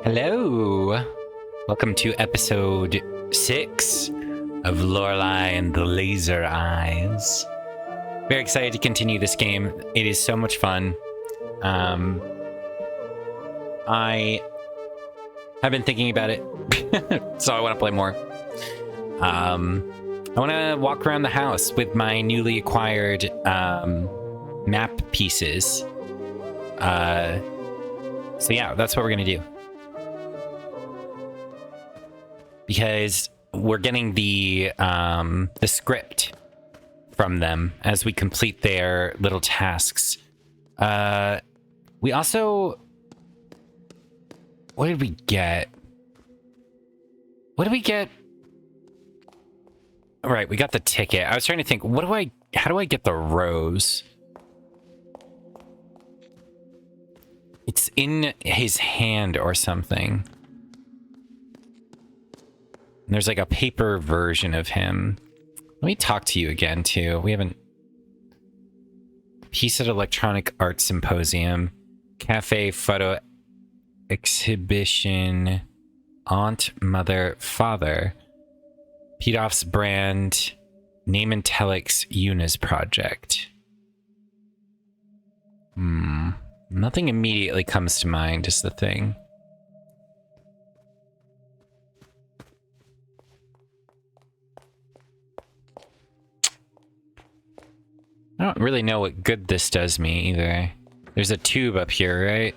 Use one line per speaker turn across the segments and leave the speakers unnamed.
Hello! Welcome to episode 6 of Lorelei and the Laser Eyes. Very excited to continue this game. It is so much fun. I have been thinking about it, so I want to play more. I want to walk around the house with my newly acquired map pieces. So yeah, that's what we're going to do. Because we're getting the script from them as we complete their little tasks. We also... What did we get? What did we get? All right, we got the ticket. I was trying to think, how do I get the rose? It's in his hand or something. There's like a paper version of him. Let me talk to you again, too. We haven't... Piece at Electronic Art Symposium. Cafe Photo Exhibition. Aunt, Mother, Father. Pedoff's brand. Name and Telex Unis project. Nothing immediately comes to mind is the thing. I don't really know what good this does me either. There's a tube up here, right?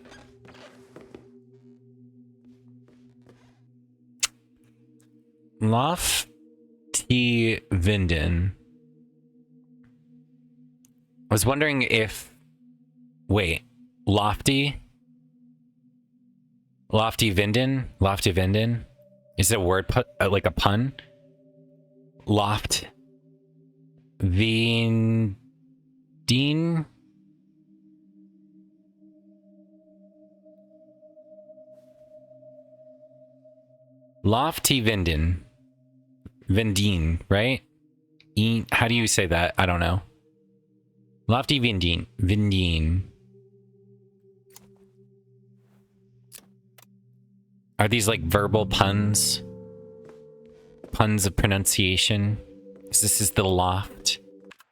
Lofty Vinden. I was wondering if... Wait. Lofty? Lofty Vinden? Lofty Vinden? Is it a word, like a pun? Loft... Vindeen? Lofty Vinden. Vendine, right? How do you say that? I don't know. Lofty Vindine. Vindine. Are these like verbal puns? Puns of pronunciation? Because this is the loft.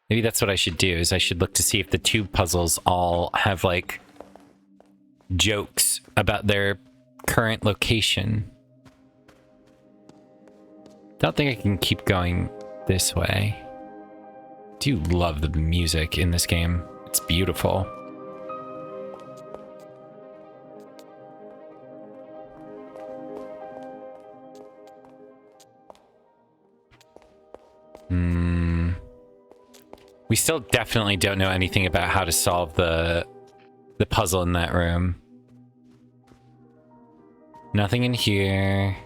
Maybe that's what I should do, is I should look to see if the tube puzzles all have, like, jokes about their current location. Don't think I can keep going this way. I do love the music in this game. It's beautiful. We still definitely don't know anything about how to solve the puzzle in that room. Nothing in here.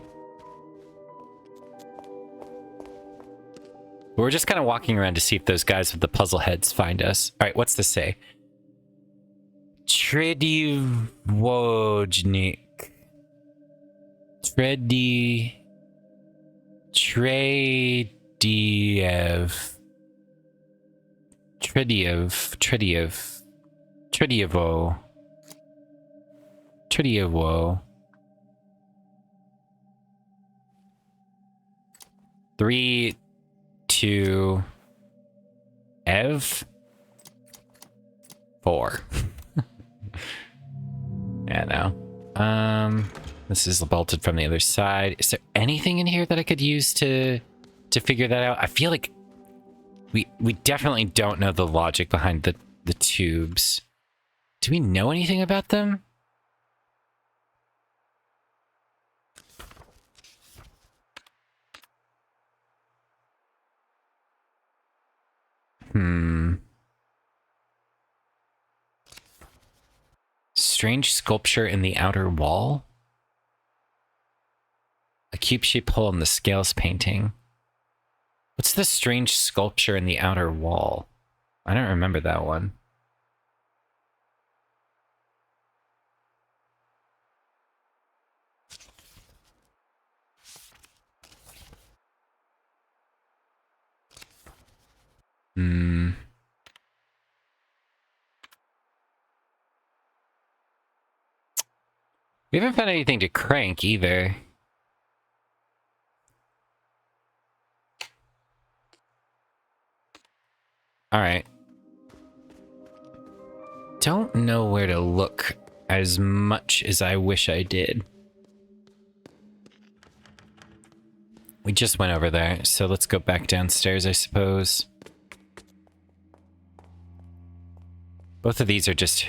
We're just kind of walking around to see if those guys with the puzzle heads find us. All right, what's this say? Trediwojnik. Tredievo. 3, 2, Ev? 4. Yeah, no. This is bolted from the other side. Is there anything in here that I could use to figure that out? I feel like we definitely don't know the logic behind the tubes. Do we know anything about them? Strange sculpture in the outer wall? A cube-shaped hole in the scales painting. What's the strange sculpture in the outer wall? I don't remember that one. We haven't found anything to crank either. Alright. Don't know where to look as much as I wish I did. We just went over there, so let's go back downstairs, I suppose. Both of these are just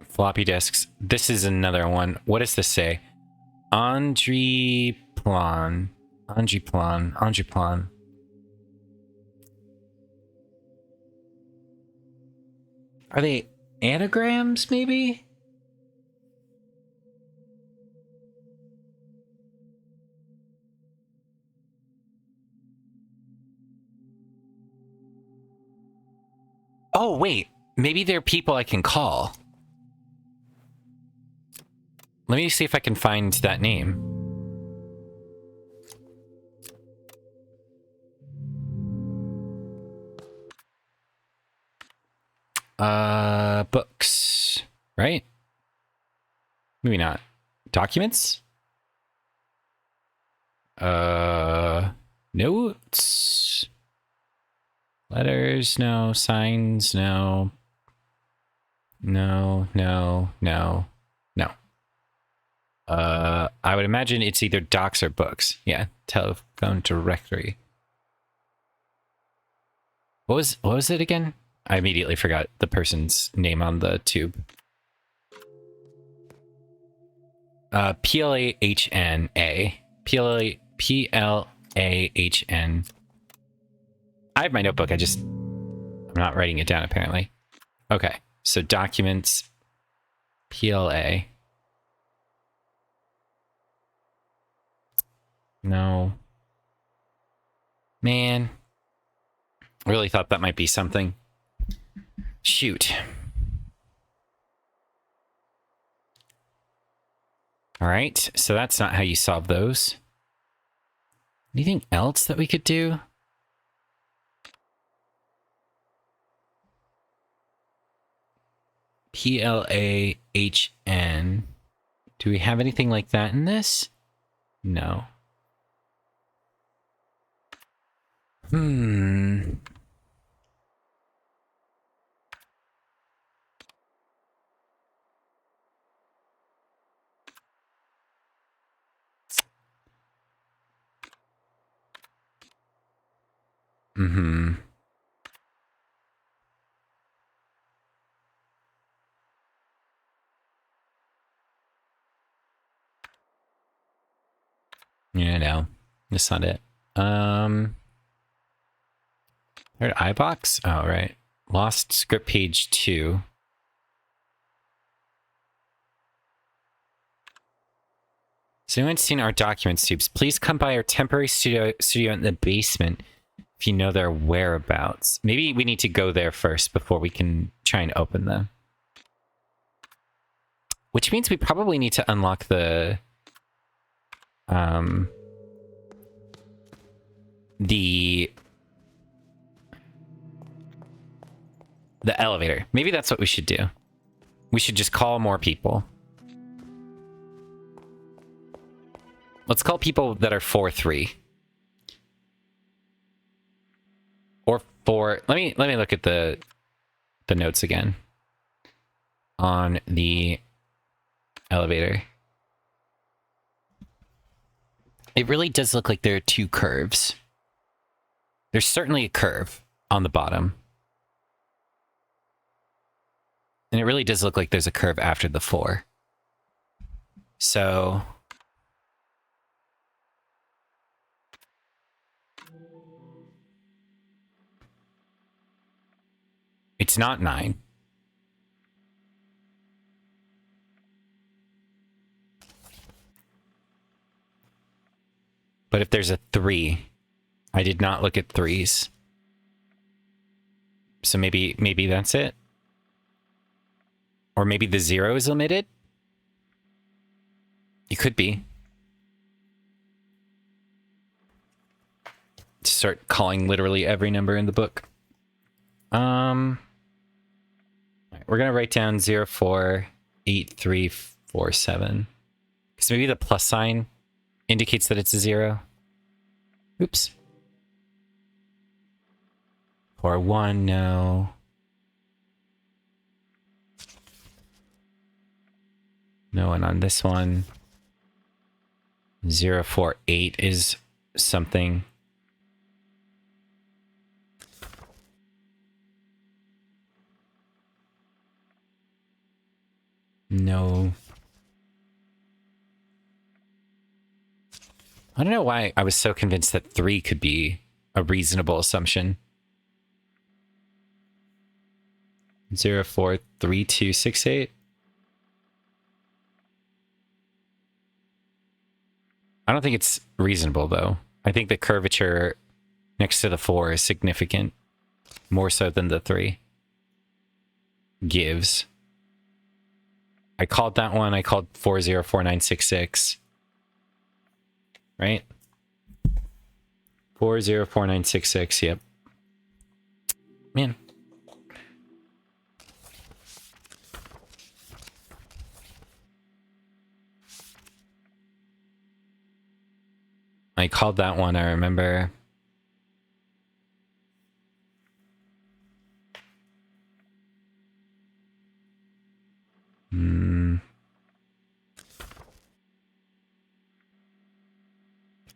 floppy disks. This is another one. What does this say? Andriplan. Are they anagrams, maybe? Oh, wait. Maybe they're people I can call. Let me see if I can find that name. Books, right? Maybe not. Documents? Notes? Letters, no. Signs, no. No. I would imagine it's either docs or books. Yeah, telephone directory. What was it again? I immediately forgot the person's name on the tube. P-L-A-H-N-A. P-L-A-H-N. I have my notebook, I'm not writing it down apparently. Okay, so documents, P-L-A. No. Man. I really thought that might be something. Shoot. Alright, so that's not how you solve those. Anything else that we could do? P-L-A-H-N. Do we have anything like that in this? No. Yeah, no. That's not it. Third iBox? Oh, right. Lost script page 2. Has anyone seen our documents tubes? Please come by our temporary studio in the basement if you know their whereabouts. Maybe we need to go there first before we can try and open them. Which means we probably need to unlock the elevator. Maybe that's what we should do. We should just call more people. Let's call people that are 4-3. Or 4. Let me look at the notes again on the elevator. It really does look like there are 2 curves. There's certainly a curve on the bottom. And it really does look like there's a curve after the 4. So it's not 9. But if there's a 3, I did not look at 3s. So maybe that's it. Or maybe the 0 is omitted? It could be. Start calling literally every number in the book. Right, we're gonna write down 048347. Because maybe the plus sign indicates that it's a 0. Oops. 41, no. No one on this one. 048 is something. No. I don't know why I was so convinced that 3 could be a reasonable assumption. 043268. I don't think it's reasonable, though. I think the curvature next to the 4 is significant. More so than the 3 gives. I called that one. I called 404966. Right? 404966, yep. Man. I called that one, I remember.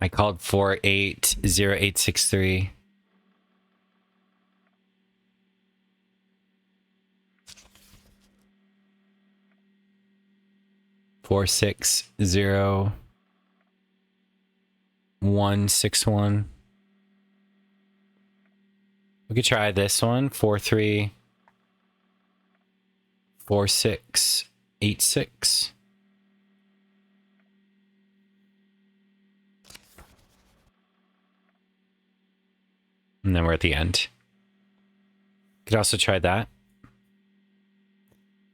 I called 480863. Four 60161. We could try this one. 434686. And then we're at the end. Could also try that.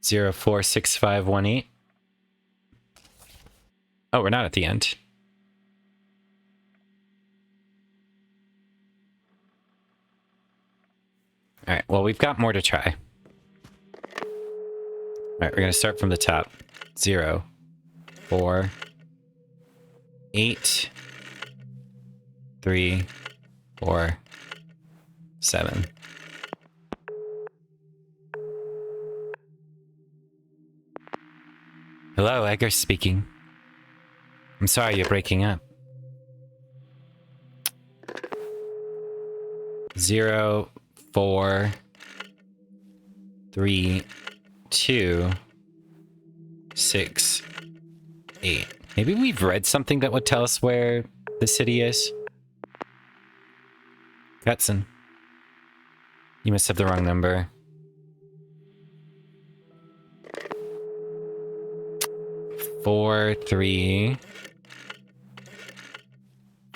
046518. Oh, we're not at the end. All right, well, we've got more to try. All right, we're going to start from the top. 0, 4, 8, 3, 4, 7. Hello, Edgar speaking. I'm sorry you're breaking up. 0, 4, 3, 2, 6, 8. Maybe we've read something that would tell us where the city is. Cutson. You must have the wrong number. Four, 3,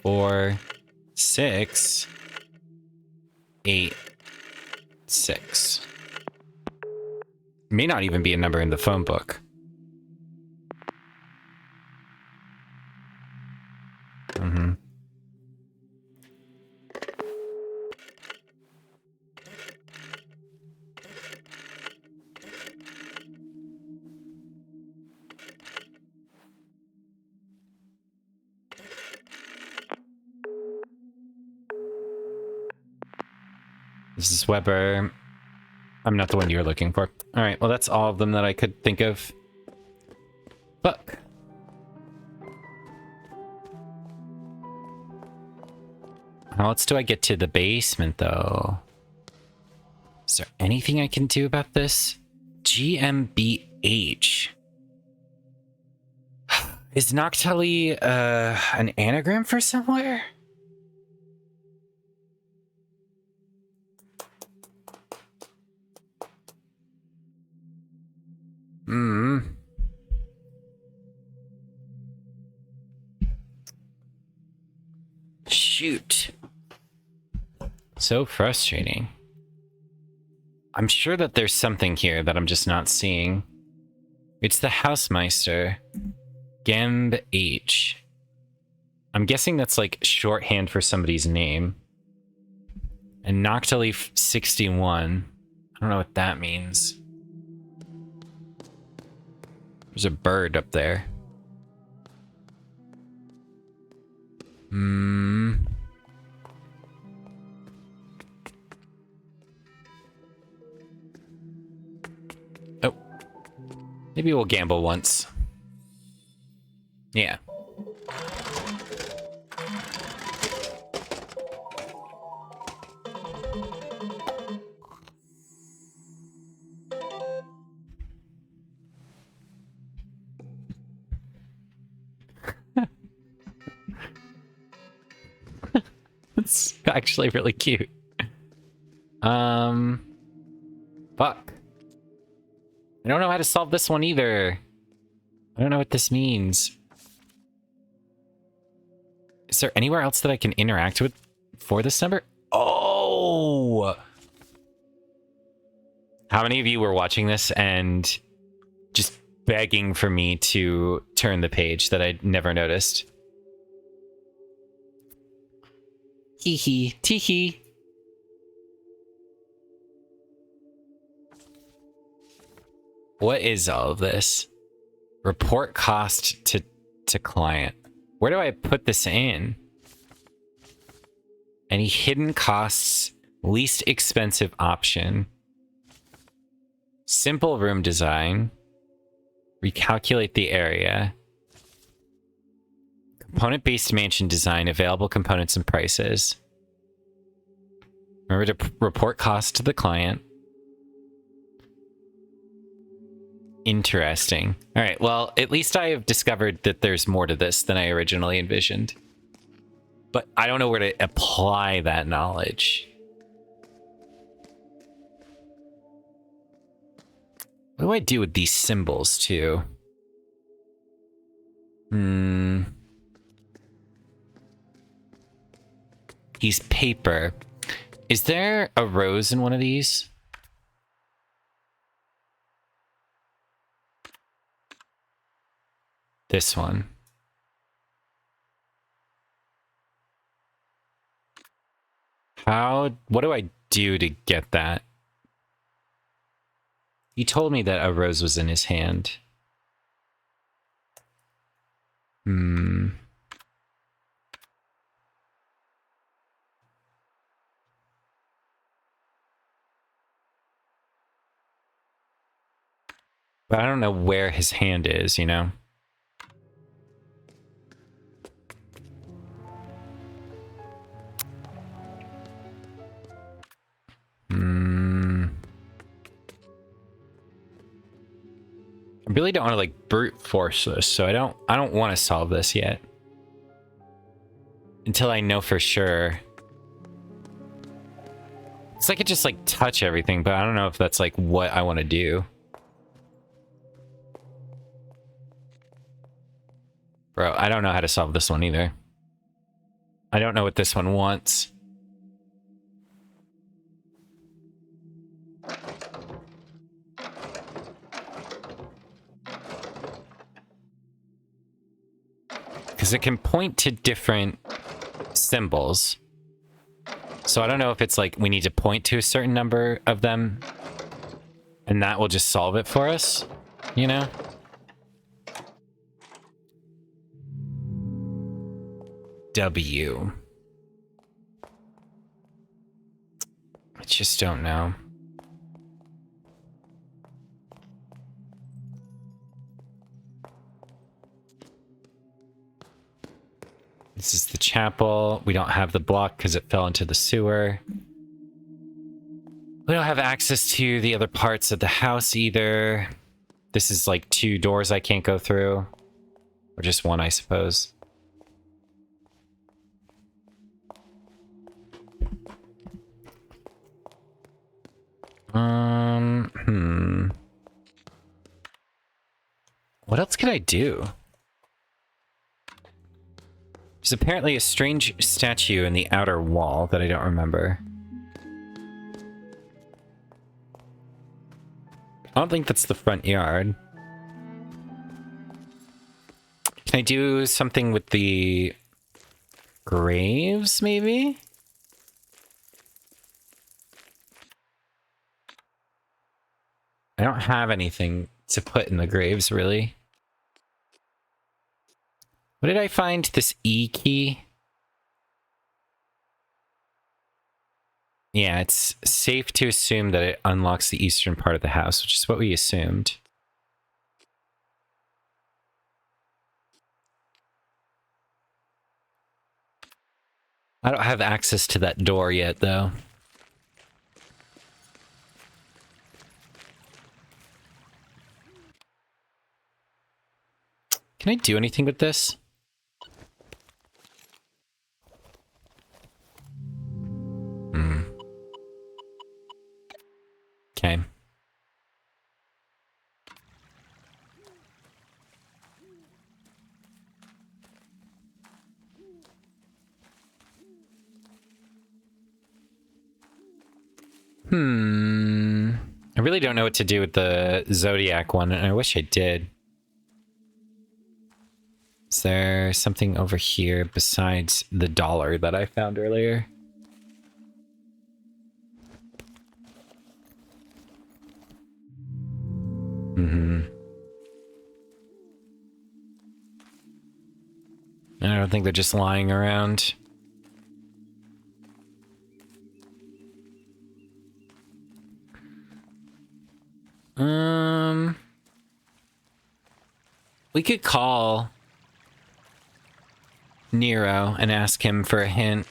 4, 6, 8, 6. May not even be a number in the phone book. This is Weber. I'm not the one you're looking for. All right, well, that's all of them that I could think of. Fuck. How else do I get to the basement, though? Is there anything I can do about this? GmbH. Is Noctali an anagram for somewhere? Shoot. So frustrating. I'm sure that there's something here that I'm just not seeing. It's the Housemeister. Gemb H. I'm guessing that's like shorthand for somebody's name. And Noctali 61. I don't know what that means. There's a bird up there. Hmm. Oh. Maybe we'll gamble once. Yeah. It's actually really cute. Fuck. I don't know how to solve this one either. I don't know what this means. Is there anywhere else that I can interact with for this number? Oh! How many of you were watching this and just begging for me to turn the page that I never noticed? Hee hee, tee hee. What is all of this? Report cost to client. Where do I put this in? Any hidden costs? Least expensive option. Simple room design. Recalculate the area. Component-based mansion design. Available components and prices. Remember to report cost to the client. Interesting. All right, well, at least I have discovered that there's more to this than I originally envisioned. But I don't know where to apply that knowledge. What do I do with these symbols, too? He's paper. Is there a rose in one of these? This one. What do I do to get that? He told me that a rose was in his hand. But I don't know where his hand is, you know? I really don't want to like brute force this, so I don't want to solve this yet. Until I know for sure. It's like I could just like touch everything, but I don't know if that's like what I want to do. Bro, I don't know how to solve this one either. I don't know what this one wants. Because it can point to different symbols. So I don't know if it's like we need to point to a certain number of them and that will just solve it for us, you know? W. I just don't know. This is the chapel. We don't have the block because it fell into the sewer. We don't have access to the other parts of the house either. This is like 2 doors I can't go through. Or just one, I suppose. What else can I do? There's apparently a strange statue in the outer wall that I don't remember. I don't think that's the front yard. Can I do something with the graves, maybe? I don't have anything to put in the graves, really. What did I find? This E key? Yeah, it's safe to assume that it unlocks the eastern part of the house, which is what we assumed. I don't have access to that door yet, though. Can I do anything with this? Okay. I really don't know what to do with the Zodiac one, and I wish I did. Is there something over here besides the dollar that I found earlier? I don't think they're just lying around. We could call Nero and ask him for a hint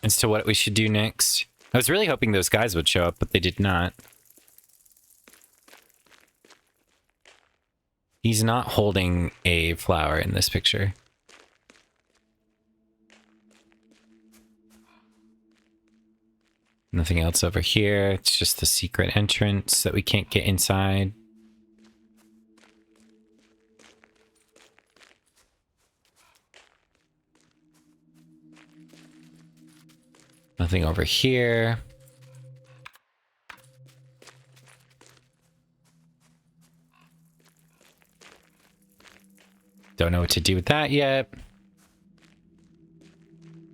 as to what we should do next. I was really hoping those guys would show up, but they did not. He's not holding a flower in this picture. Nothing else over here. It's just the secret entrance that we can't get inside. Nothing over here. Don't know what to do with that yet.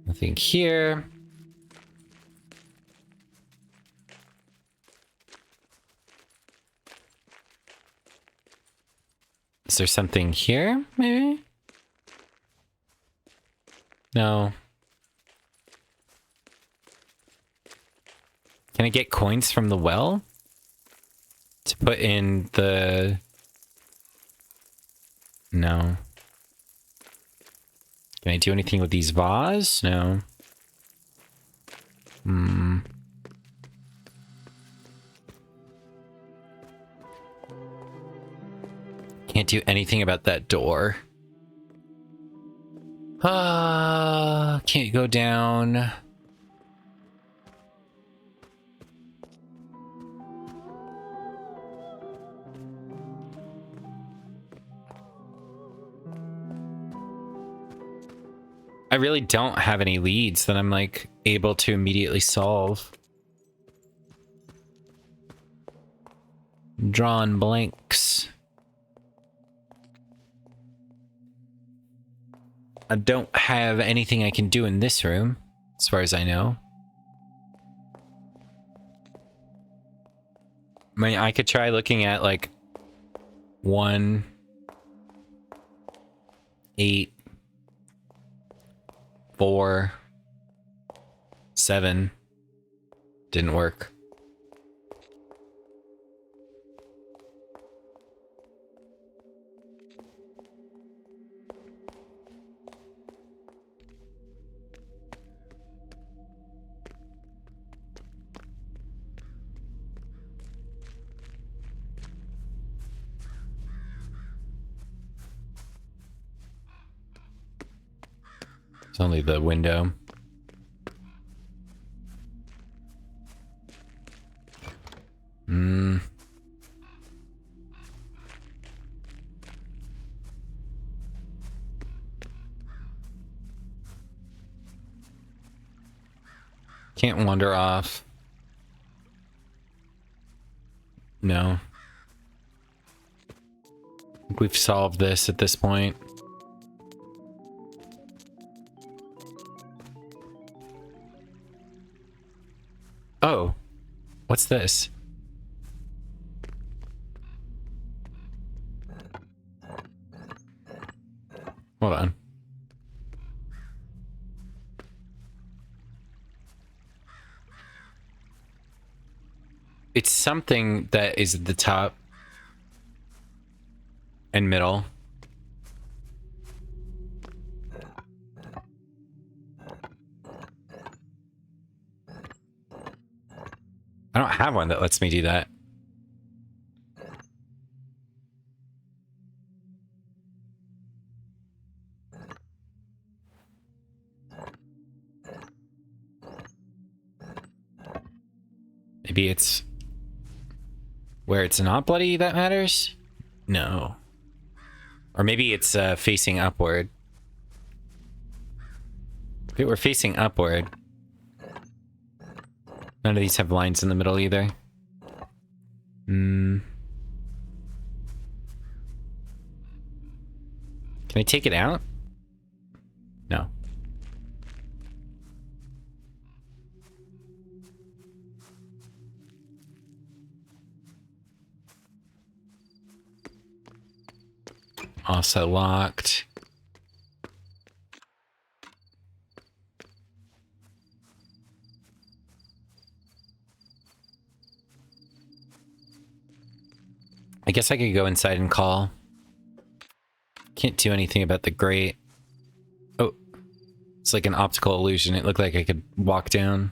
Nothing here. Is there something here, maybe? No. Can I get coins from the well? To put in the... No. Can I do anything with these vases? No. Can't do anything about that door. Can't go down. I really don't have any leads that I'm like able to immediately solve. Drawn blanks. I don't have anything I can do in this room, as far as I know. I mean, I could try looking at like 1, 8, 4, 7. Didn't work. It's only the window. Can't wander off. No. I think we've solved this at this point. Oh, what's this? Hold on. It's something that is at the top and middle. I don't have one that lets me do that. Maybe it's where it's not bloody that matters? No. Or maybe it's facing upward. If it were facing upward... None of these have lines in the middle either. Can I take it out? No. Also locked. I guess I could go inside and call. Can't do anything about the grate. Oh, it's like an optical illusion. It looked like I could walk down.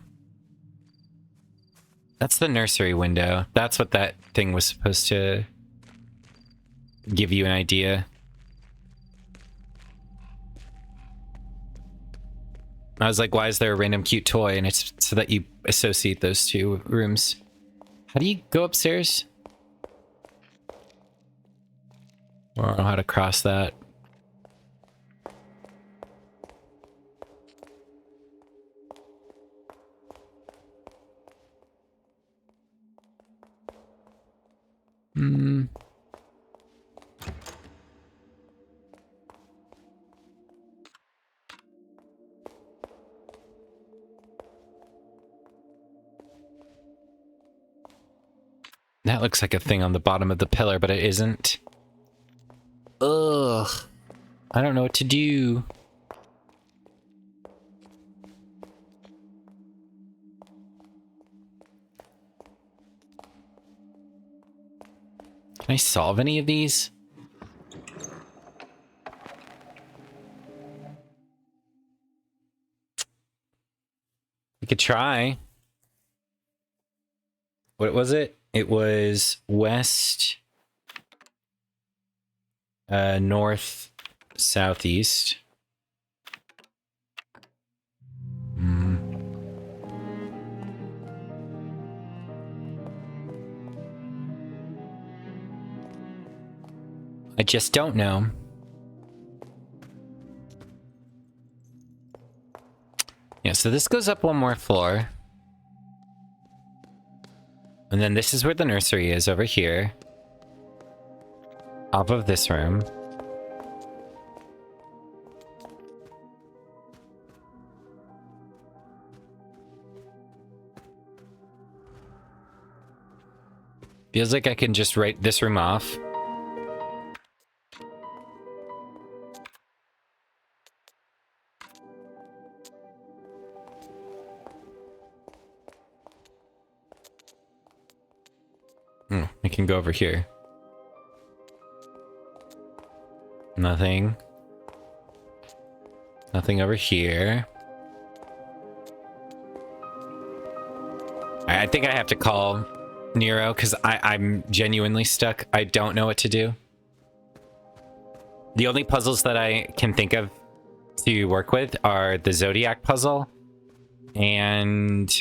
That's the nursery window. That's what that thing was supposed to give you an idea. I was like, why is there a random cute toy? And it's so that you associate those two rooms. How do you go upstairs? I don't know how to cross that. That looks like a thing on the bottom of the pillar, but it isn't. Ugh. I don't know what to do. Can I solve any of these? We could try. What was it? It was west, north, southeast. I just don't know. Yeah, so this goes up one more floor. And then this is where the nursery is, over here. Off of this room. Feels like I can just write this room off. I can go over here. Nothing. Nothing over here. I think I have to call Nero because I'm genuinely stuck. I don't know what to do. The only puzzles that I can think of to work with are the Zodiac puzzle and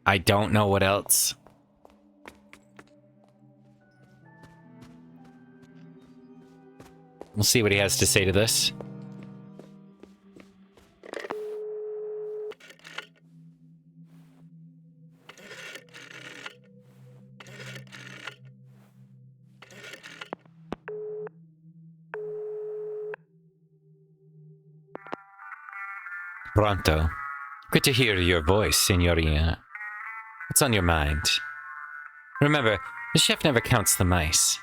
I don't know what else. We'll see what he has to say to this. Pronto. Good to hear your voice, Signorina. What's on your mind? Remember, the chef never counts the mice.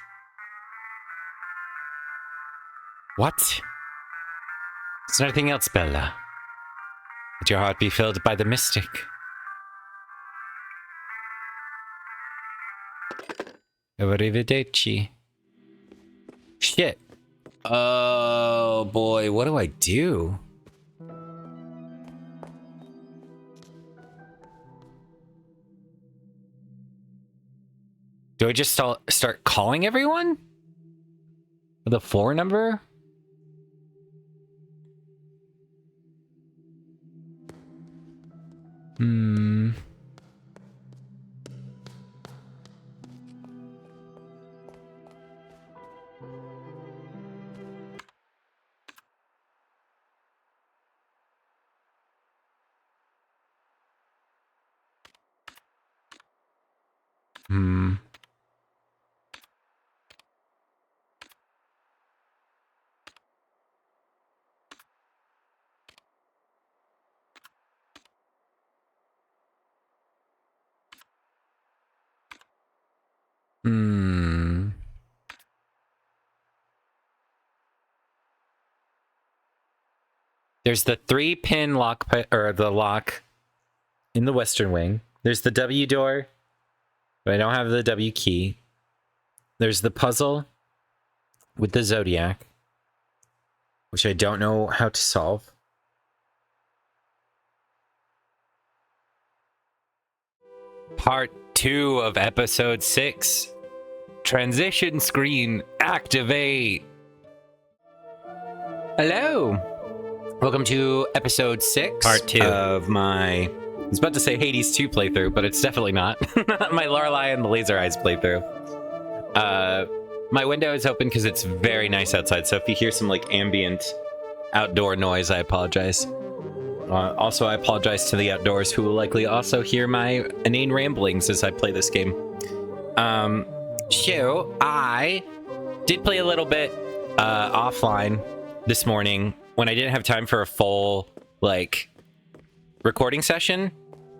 What? Is there anything else, Bella? Would your heart be filled by the mystic? Arrivederci. Shit. Oh boy, what do I do? Do I just start calling everyone? With a 4 number? Hmm. Hmm. Hmm. There's the 3-pin lock, or the lock in the western wing. There's the W door, but I don't have the W key. There's the puzzle with the Zodiac, which I don't know how to solve. Part 2 of episode 6. Transition screen activate. Hello. Welcome to episode 6.
Part 2
of my... I was about to say Hades 2 playthrough, but it's definitely not. My Lorelei and the Laser Eyes playthrough. My window is open because it's very nice outside, so if you hear some like ambient outdoor noise, I apologize. Also, I apologize to the outdoors who will likely also hear my inane ramblings as I play this game. So, I did play a little bit offline this morning when I didn't have time for a full, like, recording session,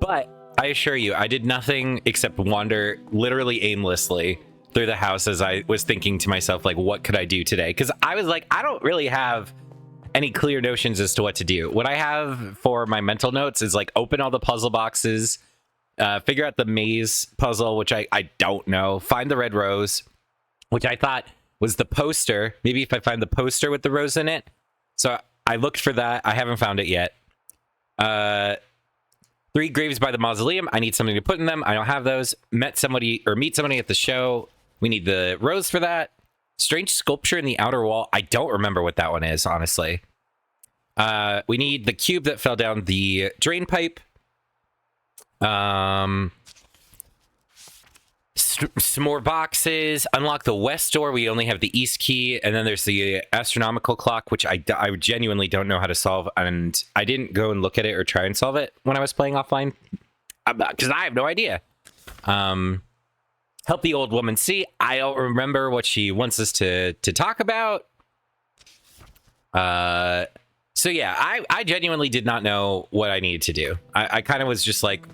but I assure you, I did nothing except wander literally aimlessly through the house as I was thinking to myself, like, what could I do today? Because I was like, I don't really have any clear notions as to what to do. What I have for my mental notes is, like, open all the puzzle boxes, figure out the maze puzzle, which I don't know, find the red rose, which I thought was the poster. Maybe if I find the poster with the rose in it. So I looked for that. I haven't found it yet. 3 graves by the mausoleum. I need something to put in them. I don't have those. Meet somebody at the show. We need the rose for that. Strange sculpture in the outer wall. I don't remember what that one is, honestly. We need the cube that fell down the drain pipe. Some more boxes. Unlock the west door. We only have the east key. And then there's the astronomical clock, which I genuinely don't know how to solve. And I didn't go and look at it or try and solve it when I was playing offline. Because I have no idea. Help the old woman see. I don't remember what she wants us to talk about. So yeah, I genuinely did not know what I needed to do. I kind of was just like,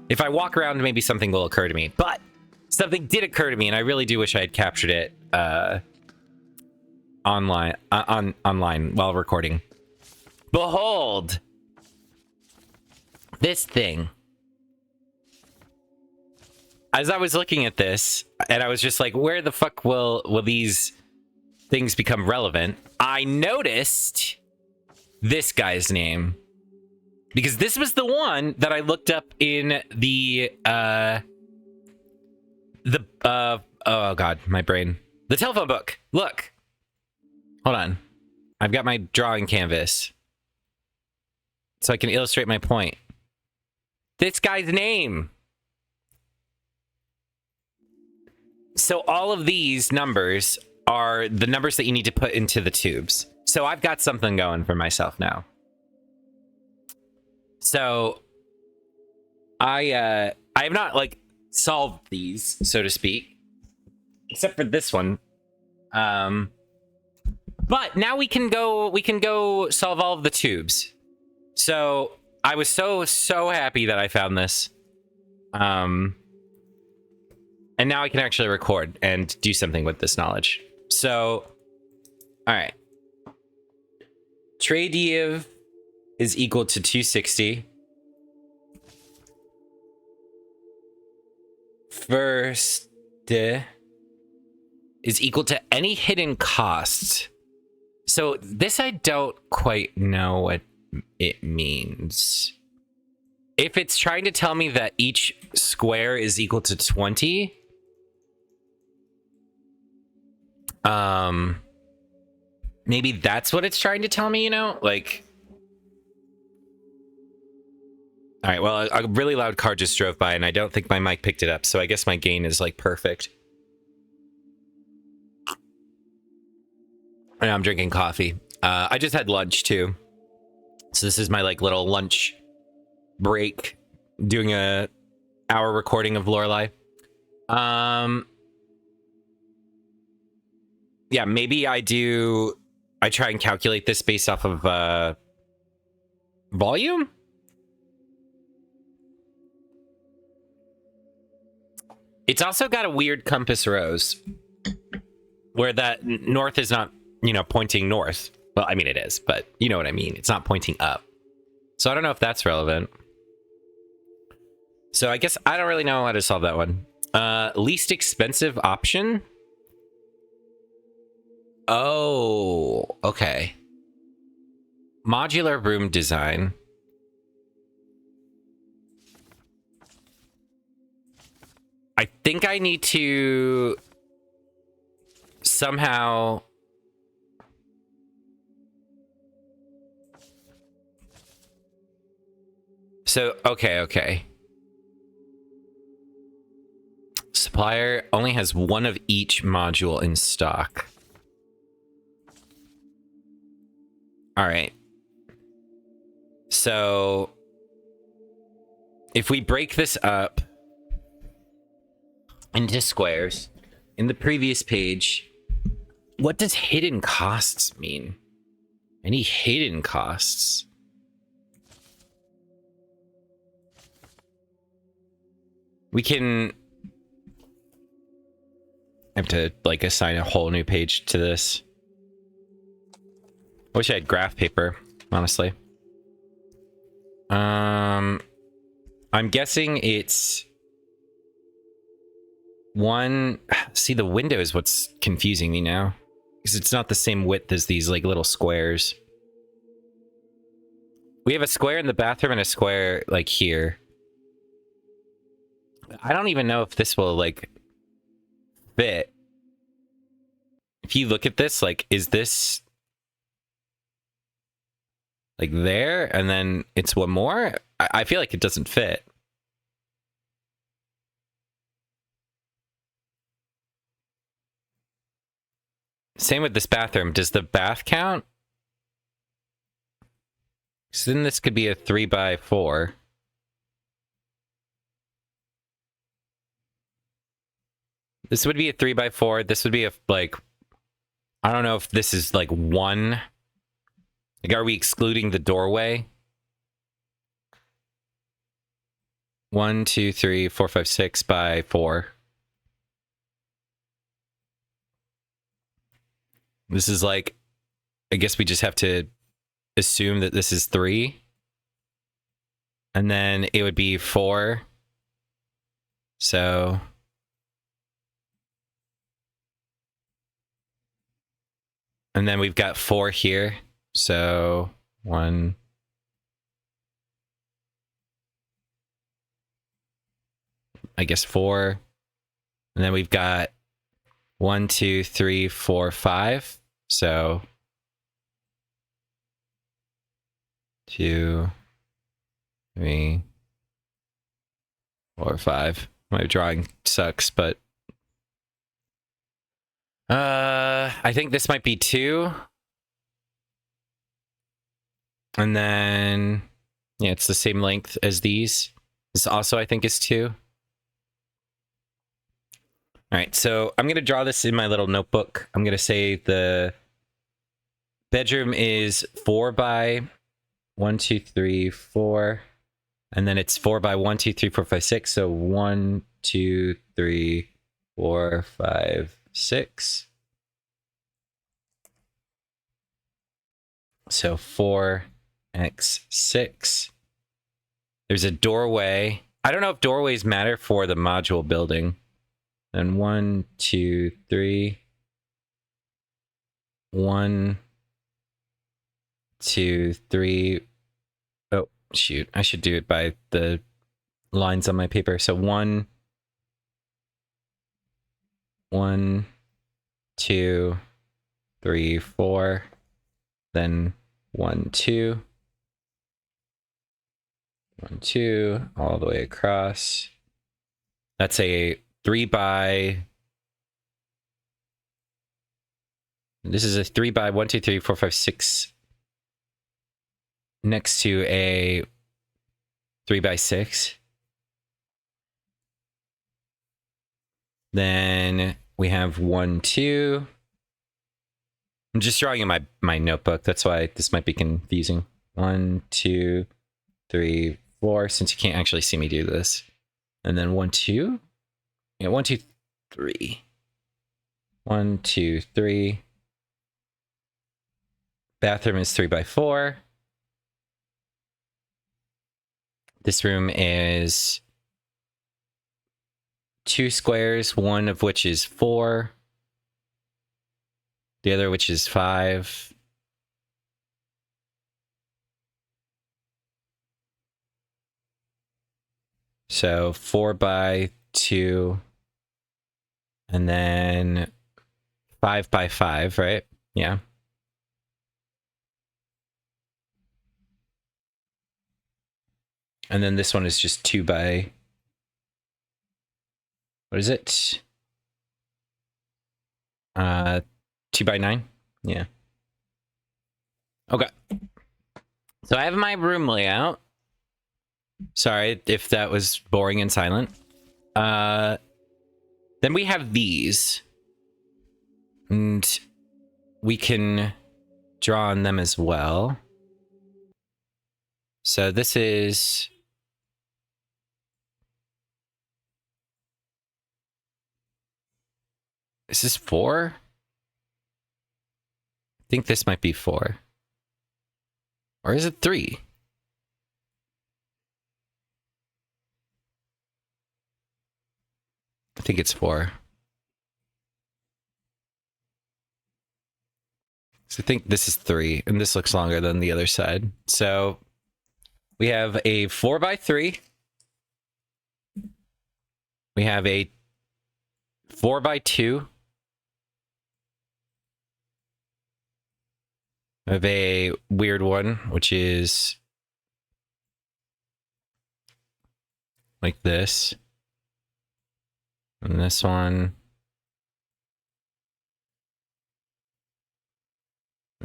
if I walk around, maybe something will occur to me. But something did occur to me, and I really do wish I had captured it online while recording. Behold, this thing. As I was looking at this, and I was just like, where the fuck will these things become relevant? I noticed this guy's name. Because this was the one that I looked up in the oh god, my brain. The telephone book. Look. Hold on. I've got my drawing canvas. So I can illustrate my point. This guy's name. So all of these numbers are the numbers that you need to put into the tubes. So I've got something going for myself now. So I have not like solved these, so to speak, except for this one. But now we can go solve all of the tubes. So I was so happy that I found this. And now I can actually record and do something with this knowledge. So, all right. Tradiev is equal to 260. first is equal to any hidden costs. So this I don't quite know what it means. If it's trying to tell me that each square is equal to 20, maybe that's what it's trying to tell me, you know? Like, all right, well, a really loud car just drove by and I don't think my mic picked it up, so I guess my gain is like perfect. And I'm drinking coffee. I just had lunch too. So this is my like little lunch break, doing a hour recording of Lorelei. Yeah, maybe I try and calculate this based off of volume. It's also got a weird compass rose where that north is not, you know, pointing north. Well, I mean, it is, but you know what I mean. It's not pointing up. So I don't know if that's relevant. So I guess I don't really know how to solve that one. Least expensive option. Oh, okay. Modular room design. I think I need to somehow... So, okay. Supplier only has one of each module in stock. All right. So, if we break this up into squares, in the previous page, what does hidden costs mean? Any hidden costs? We can... I have to, like, assign a whole new page to this. I wish I had graph paper, honestly. I'm guessing it's... one... See, the window is what's confusing me now. Because it's not the same width as these, like, little squares. We have a square in the bathroom and a square, like, here. I don't even know if this will, like, fit. If you look at this, like, is this... like, there? And then it's one more? I feel like it doesn't fit. Same with this bathroom. Does the bath count? So then this could be a 3x4. This would be a 3x4. This would be a, like... I don't know if this is, like, one... Like, are we excluding the doorway? 1, 2, 3, 4, 5, 6 by 4. This is like, I guess we just have to assume that this is 3. And then it would be 4. So... and then we've got 4 here. So 1. I guess 4. And then we've got 1, 2, 3, 4, 5. So 2, 3, 4, 5. My drawing sucks, but I think this might be 2. And then yeah, it's the same length as these. This also I think is 2. All right, so I'm going to draw this in my little notebook. I'm going to say the bedroom is 4 by 1, 2, 3, 4. And then it's 4 by 1, 2, 3, 4, 5, 6. So 1, 2, 3, 4, 5, 6. So 4x6. There's a doorway I don't know if doorways matter for the module building. Then 1, 2, 3. 1, 2, 3. Oh, shoot. I should do it by the lines on my paper. So 1, 1, 2, 3, 4. Then 1, 2. 1, 2, all the way across. That's a 3 by. This is a 3 by 1, 2, 3, 4, 5, 6. Next to a 3 by 6. Then we have 1, 2. I'm just drawing in my notebook. That's why this might be confusing. 1, 2, 3, 4. Since you can't actually see me do this. And then 1, 2. Yeah, 1, 2, 3. 1, 2, 3. Bathroom is 3 by 4. This room is 2 squares, one of which is 4. The other which is 5. So 4 by 2. And then 5 by 5, right? Yeah. And then this one is just 2 by... What is it? 2 by 9? Yeah. Okay. So I have my room layout. Sorry if that was boring and silent. Then we have these. And we can draw on them as well. So this is... Is this 4? I think this might be 4. Or is it 3? I think it's 4. So I think this is 3, and this looks longer than the other side. So we have a 4 by 3. We have a 4 by 2. I have a weird one, which is like this. And this one.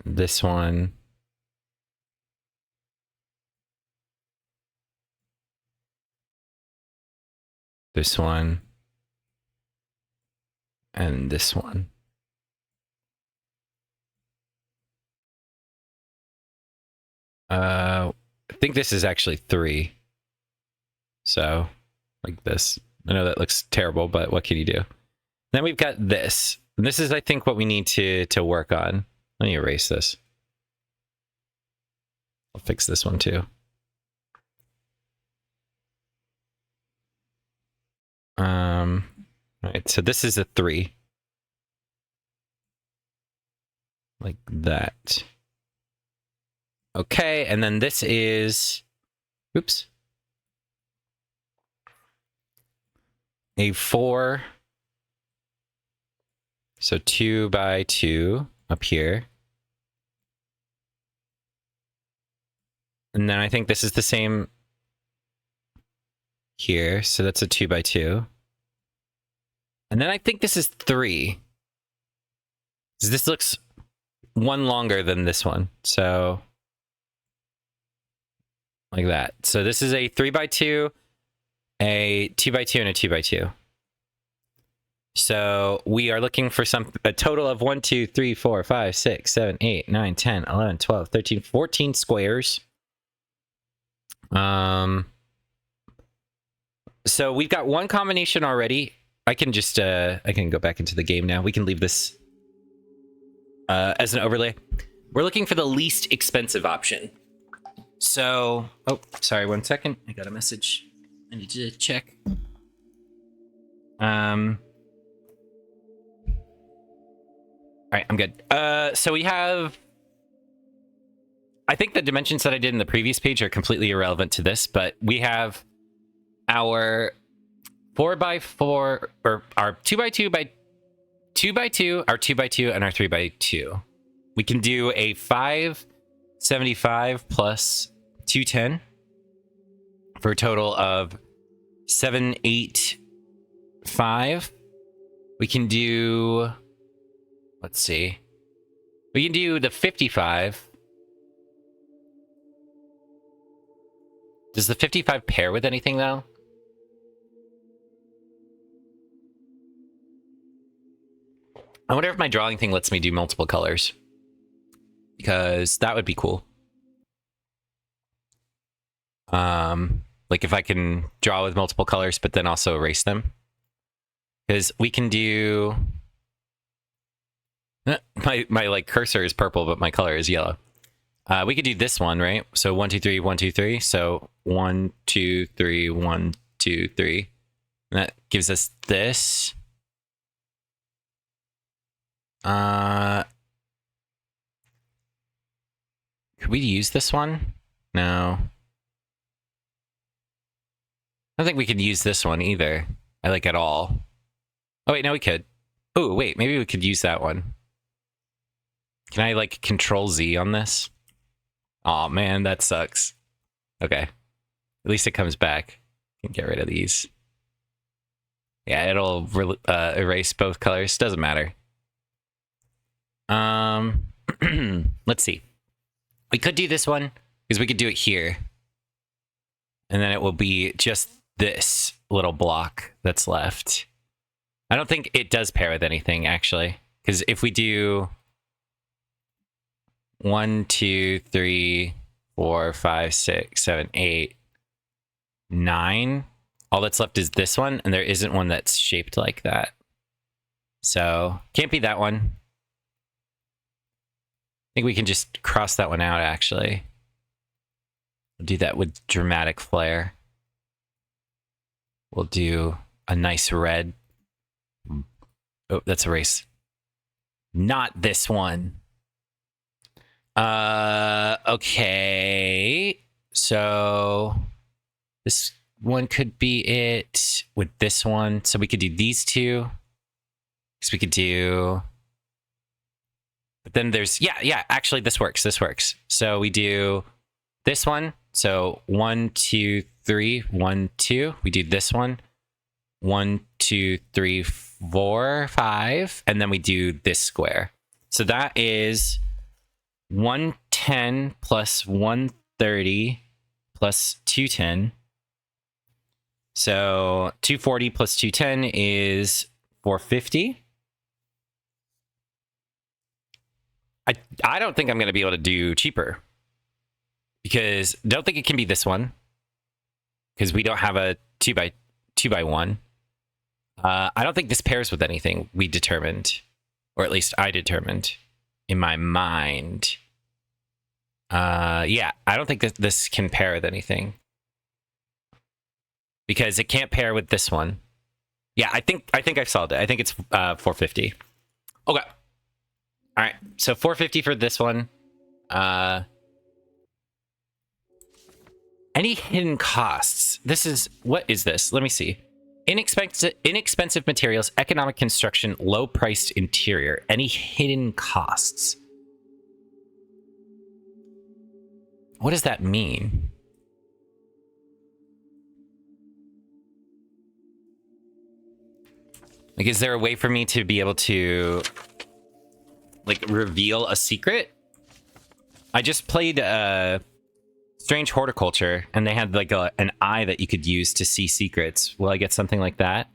This one. This one. And this one. I think this is actually 3. So, like this. I know that looks terrible, but what can you do? Then we've got this. And this is, I think, what we need to work on. Let me erase this. I'll fix this one too. All right, so this is a 3. Like that. Okay, and then this is... Oops. A 4. So 2 by 2 up here. And then I think this is the same here. So that's a 2 by 2. And then I think this is 3. This looks one longer than this one. So like that. So this is a 3 by 2, a 2 by 2, and a 2 by 2. So we are looking for a total of 1, 2, 3, 4, 5, 6, 7, 8, 9, 10, 11, 12, 13, 14 squares. So we've got one combination already. I can just I can go back into the game now. We can leave this as an overlay. We're looking for the least expensive option. So, oh, sorry, 1 second. I got a message. I need to check. All right, I'm good. So we have... I think the dimensions that I did in the previous page are completely irrelevant to this, but we have our 4x4, or our 2x2 by 2x2, our 2x2, and our 3x2. We can do a 575 plus 210 for a total of 785. We can do... Let's see. We can do the 55. Does the 55 pair with anything, though? I wonder if my drawing thing lets me do multiple colors. Because that would be cool. Like if I can draw with multiple colors, but then also erase them. Because we can do... My like cursor is purple, but my color is yellow. We could do this one, right? So 1, 2, 3, 1, 2, 3. So 1, 2, 3, 1, 2, 3. And that gives us this. Could we use this one? No. I don't think we could use this one either. I like at all. Oh wait, no, we could. Oh wait, maybe we could use that one. Can I like Control Z on this? Oh man, that sucks. Okay. At least it comes back. Can get rid of these. Yeah, it'll erase both colors. Doesn't matter. Let's see. We could do this one because we could do it here. And then it will be just this little block that's left. I don't think it does pair with anything actually. Because if we do 1, 2, 3, 4, 5, 6, 7, 8, 9. All that's left is this one, and there isn't one that's shaped like that. So, can't be that one. I think we can just cross that one out, actually. We'll do that with dramatic flair. We'll do a nice red. Oh, that's erase. Not this one. Okay. So this one could be it with this one. So we could do these two. So we could do... But then there's... Yeah, actually this works. This works. So we do this one. So 1, 2, 3, 1, 2. We do this one. 1, 2, 3, 4, 5. And then we do this square. So that is 110 plus 130 plus 210. So 240 plus 210 is 450. I don't think I'm going to be able to do cheaper. Because don't think it can be this one. Because we don't have a 2 by 1. I don't think this pairs with anything we determined. Or at least I determined. In my mind. Yeah, I don't think that this can pair with anything. Because it can't pair with this one. Yeah, I think I've solved it. I think it's 450. Okay. All right, so 450 for this one. Any hidden costs? What is this? Let me see. Inexpensive materials, economic construction, low-priced interior. Any hidden costs? What does that mean? Like, is there a way for me to be able to, like, reveal a secret? I just played Strange Horticulture, and they had, like, an eye that you could use to see secrets. Will I get something like that?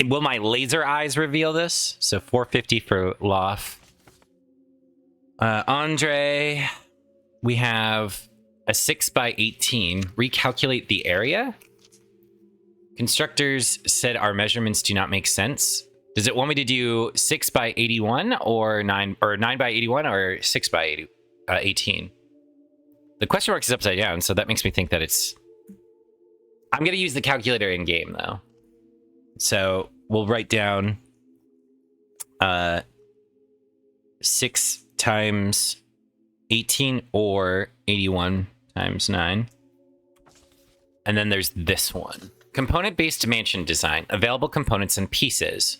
Will my laser eyes reveal this? So 450 for Loft. Andre, we have a 6 by 18. Recalculate the area. Constructors said our measurements do not make sense. Does it want me to do 6 by 81 or 9 by 81 or 6 by 18? The question mark is upside down, so that makes me think that it's I'm going to use the calculator in game, though. So we'll write down 6 times 18 or 81 times 9. And then there's this one. Component-based mansion design. Available components and pieces.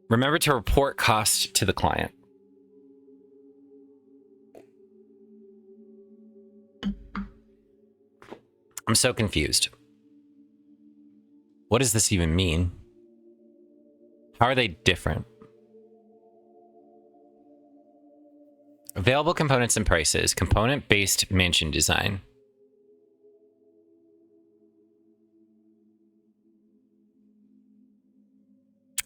Remember to report cost to the client. I'm so confused. What does this even mean? How are they different? Available components and prices. Component-based mansion design.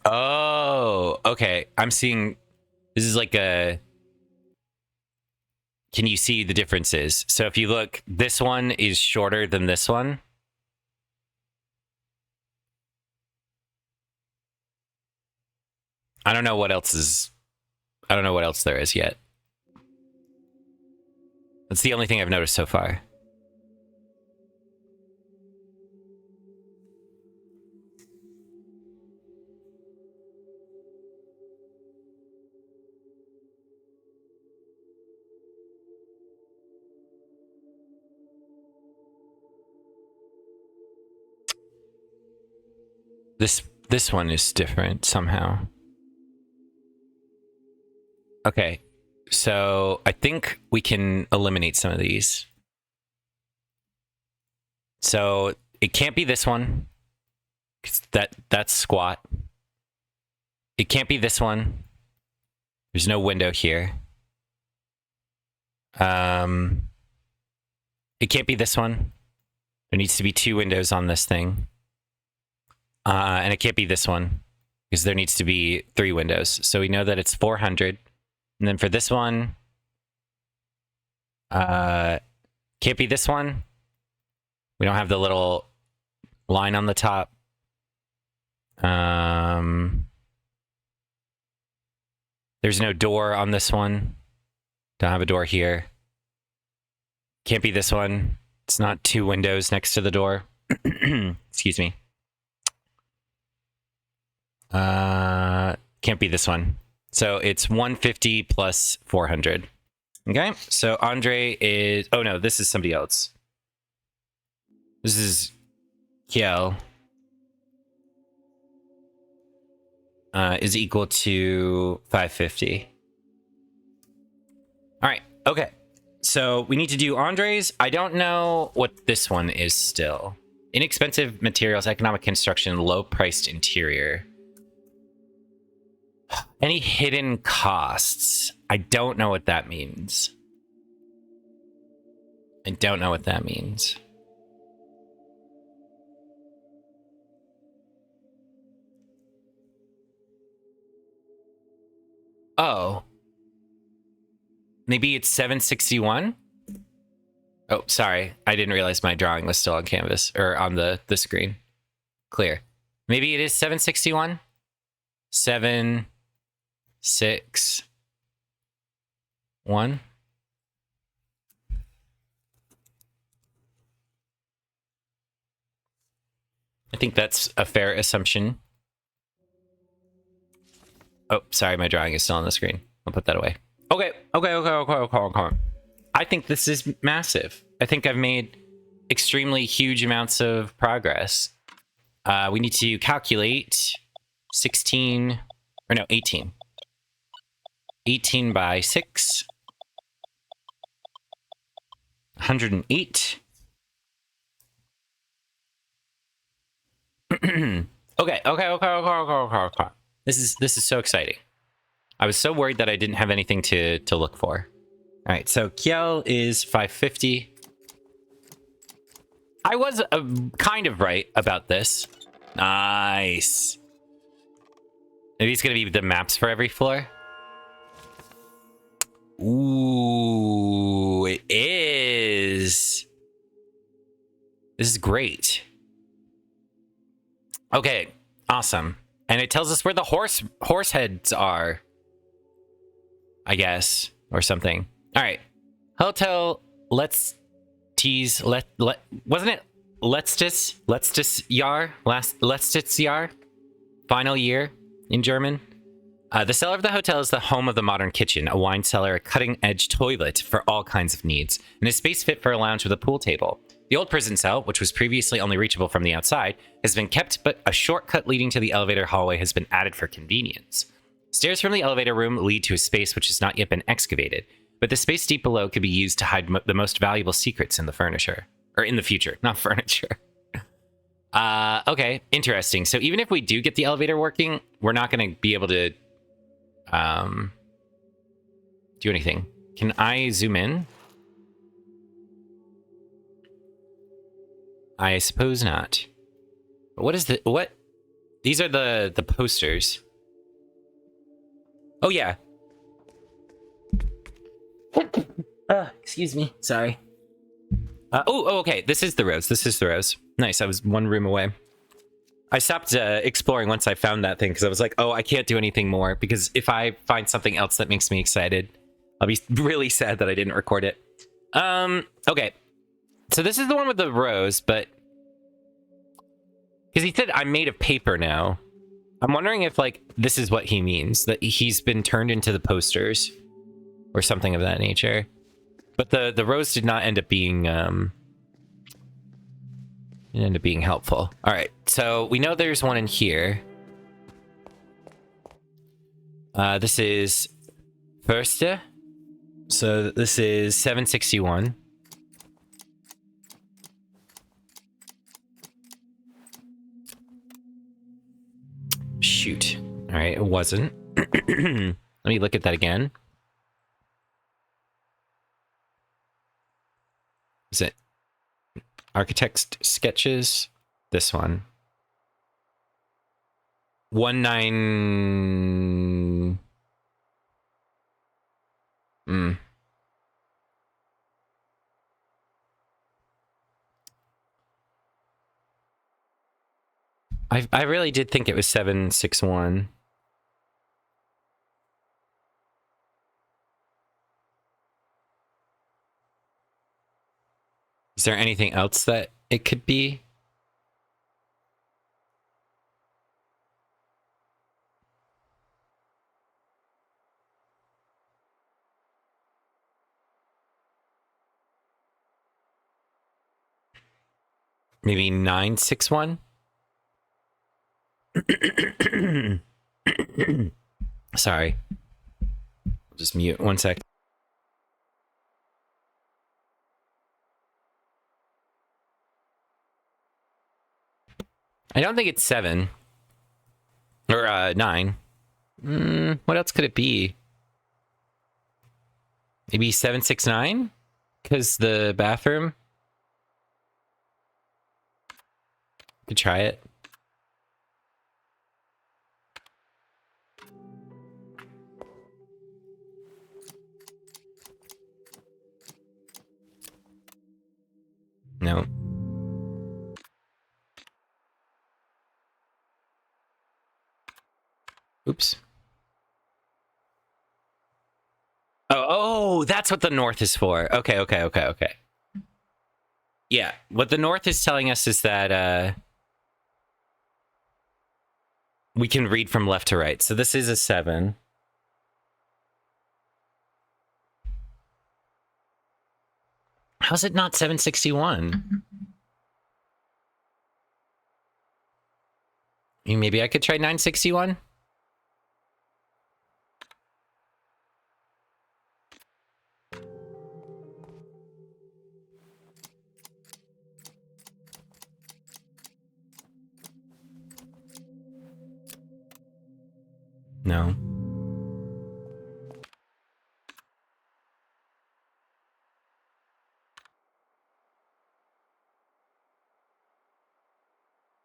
Oh, okay. I'm seeing... This is like a... Can you see the differences? So if you look, this one is shorter than this one. I don't know what else is... I don't know what else there is yet. That's the only thing I've noticed so far. This one is different somehow. Okay, so I think we can eliminate some of these. So it can't be this one. 'Cause that's squat. It can't be this one. There's no window here. It can't be this one. There needs to be 2 windows on this thing. And it can't be this one, because there needs to be 3 windows. So we know that it's 400. And then for this one, can't be this one. We don't have the little line on the top. There's no door on this one. Don't have a door here. Can't be this one. It's not 2 windows next to the door. Excuse me. Can't be this one. So it's 150 plus 400. Okay, so Andre is... Oh no, this is somebody else. This is Kiel. Is equal to 550. All right, okay. So we need to do Andre's. I don't know what this one is still. Inexpensive materials, economic construction, low-priced interior. Any hidden costs? I don't know what that means. I don't know what that means. Oh. Maybe it's 761? Oh, sorry. I didn't realize my drawing was still on canvas, or on the screen. Clear. Maybe it is 761? 7, 6, 1. I think that's a fair assumption. Oh, sorry, my drawing is still on the screen. I'll put that away. Okay. I think this is massive. I think I've made extremely huge amounts of progress. We need to calculate 16, or no, 18. 18 by 6. 108. Okay. This is so exciting. I was so worried that I didn't have anything to look for. All right, so Kiel is 550. I was kind of right about this. Nice. Maybe it's going to be the maps for every floor. Ooh, it is. This is great. Okay, awesome. And it tells us where the horse heads are, I guess, or something. All right, hotel. Let's T's wasn't it letztes Jahr? Letztes Jahr? Final year in German? The cellar of the hotel is the home of the modern kitchen, a wine cellar, a cutting-edge toilet for all kinds of needs, and a space fit for a lounge with a pool table. The old prison cell, which was previously only reachable from the outside, has been kept, but a shortcut leading to the elevator hallway has been added for convenience. Stairs from the elevator room lead to a space which has not yet been excavated, but the space deep below could be used to hide the most valuable secrets in the furniture. Or in the future, not furniture. Okay, interesting. So even if we do get the elevator working, we're not going to be able to do anything. Can I zoom in? I suppose not. But what is what? These are the posters. Oh yeah. Excuse me. Sorry. Okay. This is the rose. This is the rose. Nice. I was one room away. I stopped exploring once I found that thing because I was like, oh, I can't do anything more because if I find something else that makes me excited, I'll be really sad that I didn't record it. Okay. So this is the one with the rose, but because he said I'm made of paper now. I'm wondering if like this is what he means, that he's been turned into the posters or something of that nature. But the rose did not end up being helpful. All right, so we know there's one in here. This is Förste. So this is 761. Shoot. All right, it wasn't. Let me look at that again. Is it Architect's Sketches? This one. 19... I really did think it was 761. Is there anything else that it could be? Maybe 961? Sorry. I'll just mute 1 sec. I don't think it's 7. Or 9. What else could it be? Maybe 769? Because the bathroom? Could try it. No. Oops. Oh, that's what the north is for. Okay. Yeah, what the north is telling us is that we can read from left to right. So this is a 7. How's it not 761? Maybe I could try 961? No.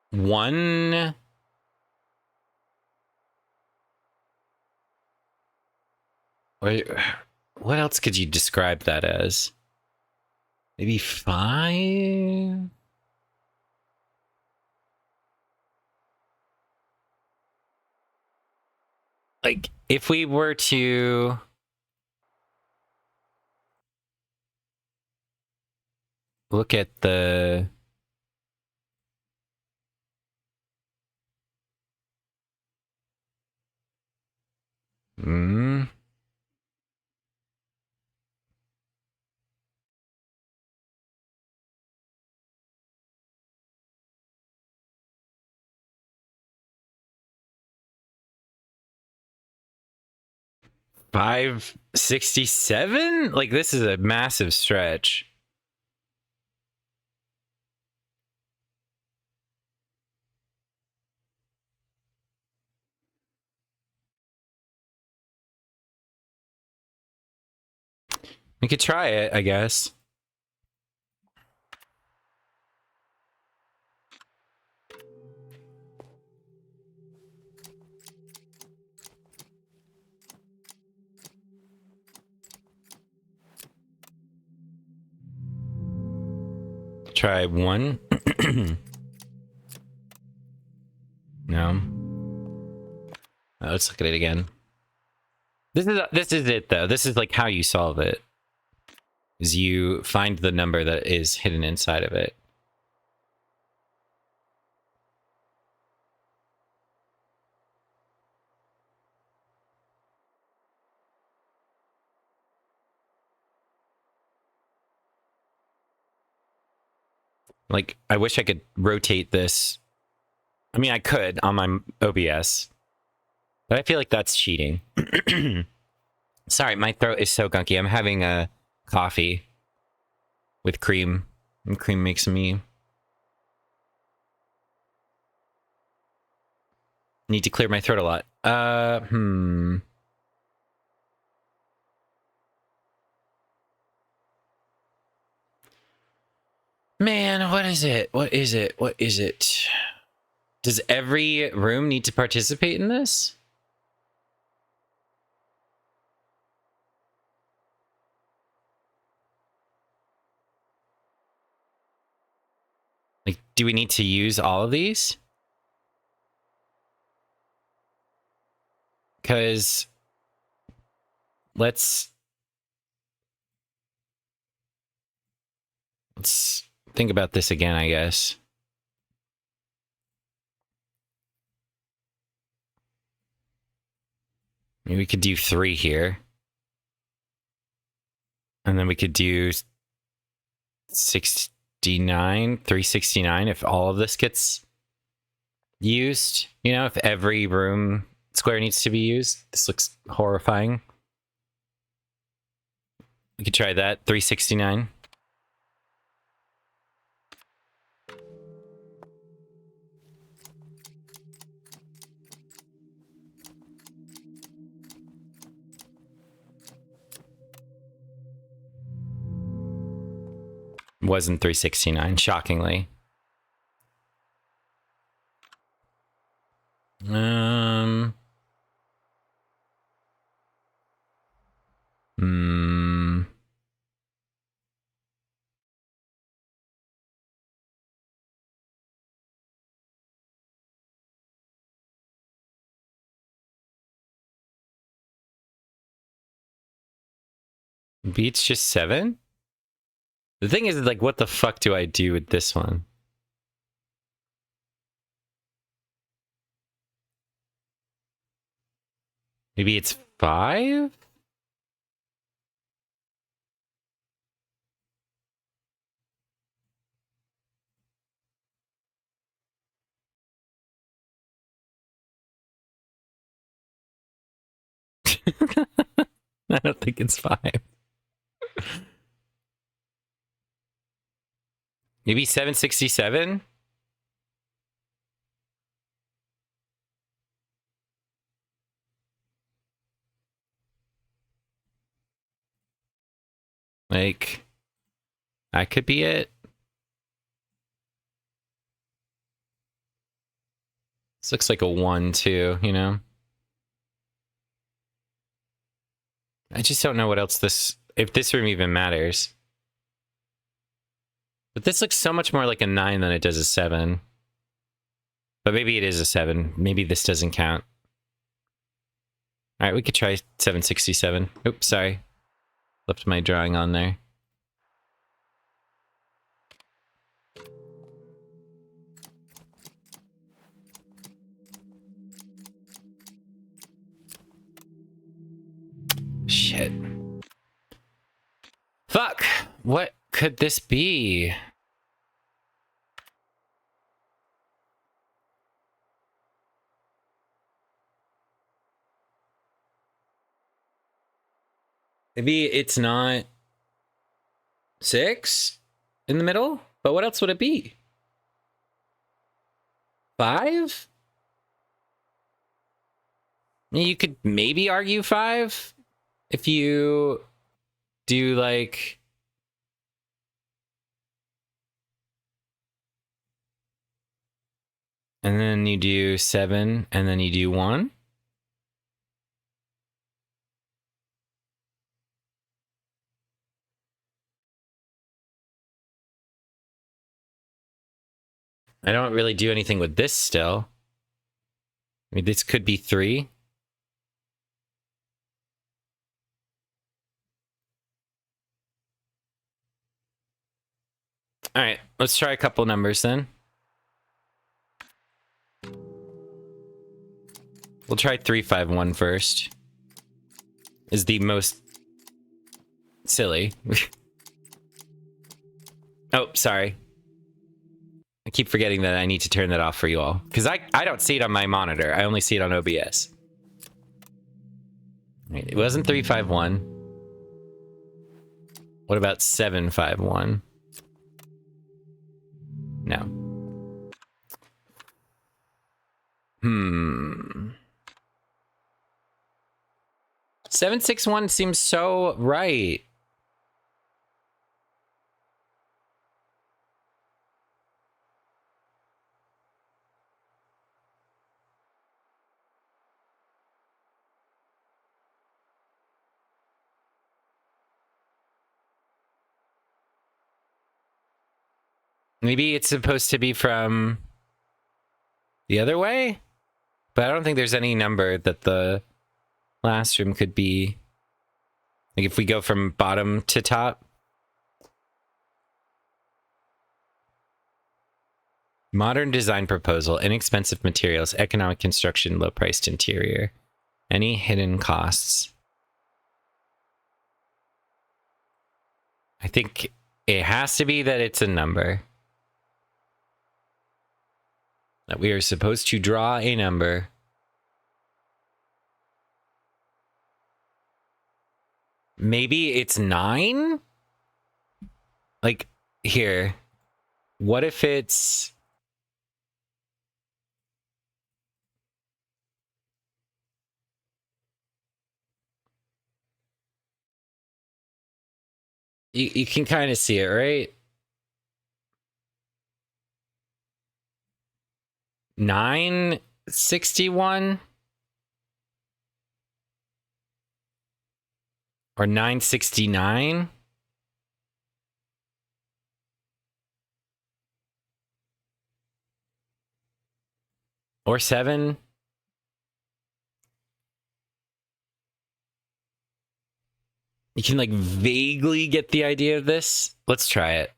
One. What else could you describe that as? Maybe 5? Like, if we were to... look at the... Hmm. 567? Like, this is a massive stretch. We could try it, I guess. Try 1. No. Let's look at it again. This is it though. This is like how you solve it. Is you find the number that is hidden inside of it. Like, I wish I could rotate this. I mean, I could on my OBS, but I feel like that's cheating. Sorry, my throat is so gunky. I'm having a coffee with cream, and cream makes me need to clear my throat a lot. Man, what is it? What is it? What is it? Does every room need to participate in this? Like, do we need to use all of these? Because let's think about this again, I guess. Maybe we could do 3 here. And then we could do 369 if all of this gets used. You know, if every room square needs to be used. This looks horrifying. We could try that. 369. Wasn't 369, shockingly. Beats just 7? The thing is, like, what the fuck do I do with this one? Maybe it's 5? I don't think it's 5. Maybe 767? Like, that could be it. This looks like a 1, too, you know? I just don't know what else if this room even matters. But this looks so much more like a 9 than it does a 7. But maybe it is a 7. Maybe this doesn't count. Alright, we could try 767. Oops, sorry. Left my drawing on there. Fuck! What could this be? Maybe it's not 6 in the middle? But what else would it be? 5? You could maybe argue 5 if you do like... And then you do 7, and then you do 1. I don't really do anything with this still. I mean, this could be 3. All right, let's try a couple numbers then. We'll try 351 first. Is the most silly. Oh, sorry. I keep forgetting that I need to turn that off for you all. Because I don't see it on my monitor. I only see it on OBS. Right, it wasn't 351. What about 751? No. 761 seems so right. Maybe it's supposed to be from the other way? But I don't think there's any number that the last room could be. Like if we go from bottom to top. Modern design proposal, inexpensive materials, economic construction, low-priced interior. Any hidden costs? I think it has to be that it's a number. That we are supposed to draw a number. Maybe it's 9? Like, here. What if it's... You can kind of see it, right? 961? Or 969? Or 7? You can like vaguely get the idea of this. Let's try it.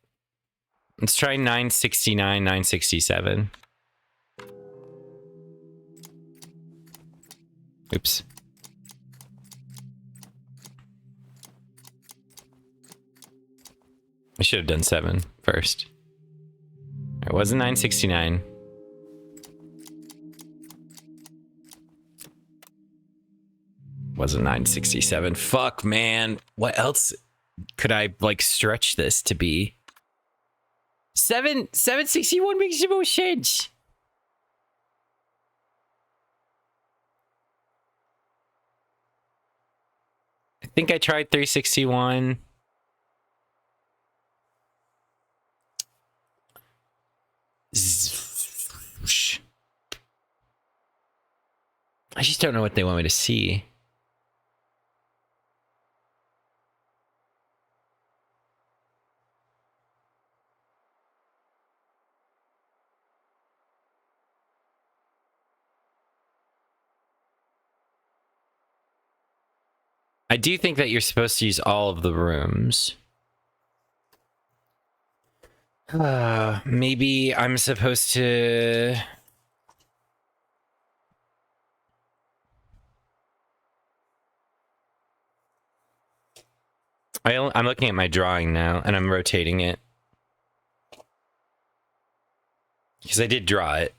Let's try 969, 967. Oops. I should have done 7 first. It wasn't 969. Wasn't 967. Fuck, man. What else could I like stretch this to be? 761 makes the most sense. I think I tried 361. I just don't know what they want me to see. I do think that you're supposed to use all of the rooms. Maybe I'm supposed to... I'm looking at my drawing now, and I'm rotating it. Because I did draw it.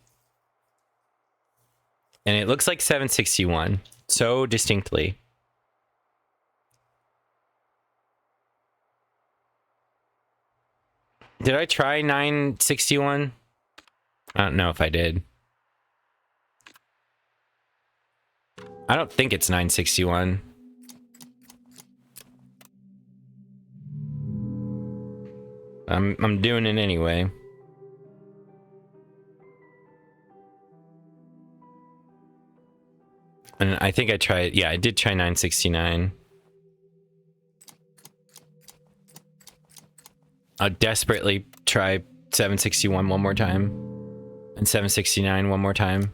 And it looks like 761. So distinctly. Did I try 961? I don't know if I did. I don't think it's 961. I'm doing it anyway. And I think I tried, yeah, I did try 969. I'll desperately try 761 one more time. And 769 one more time.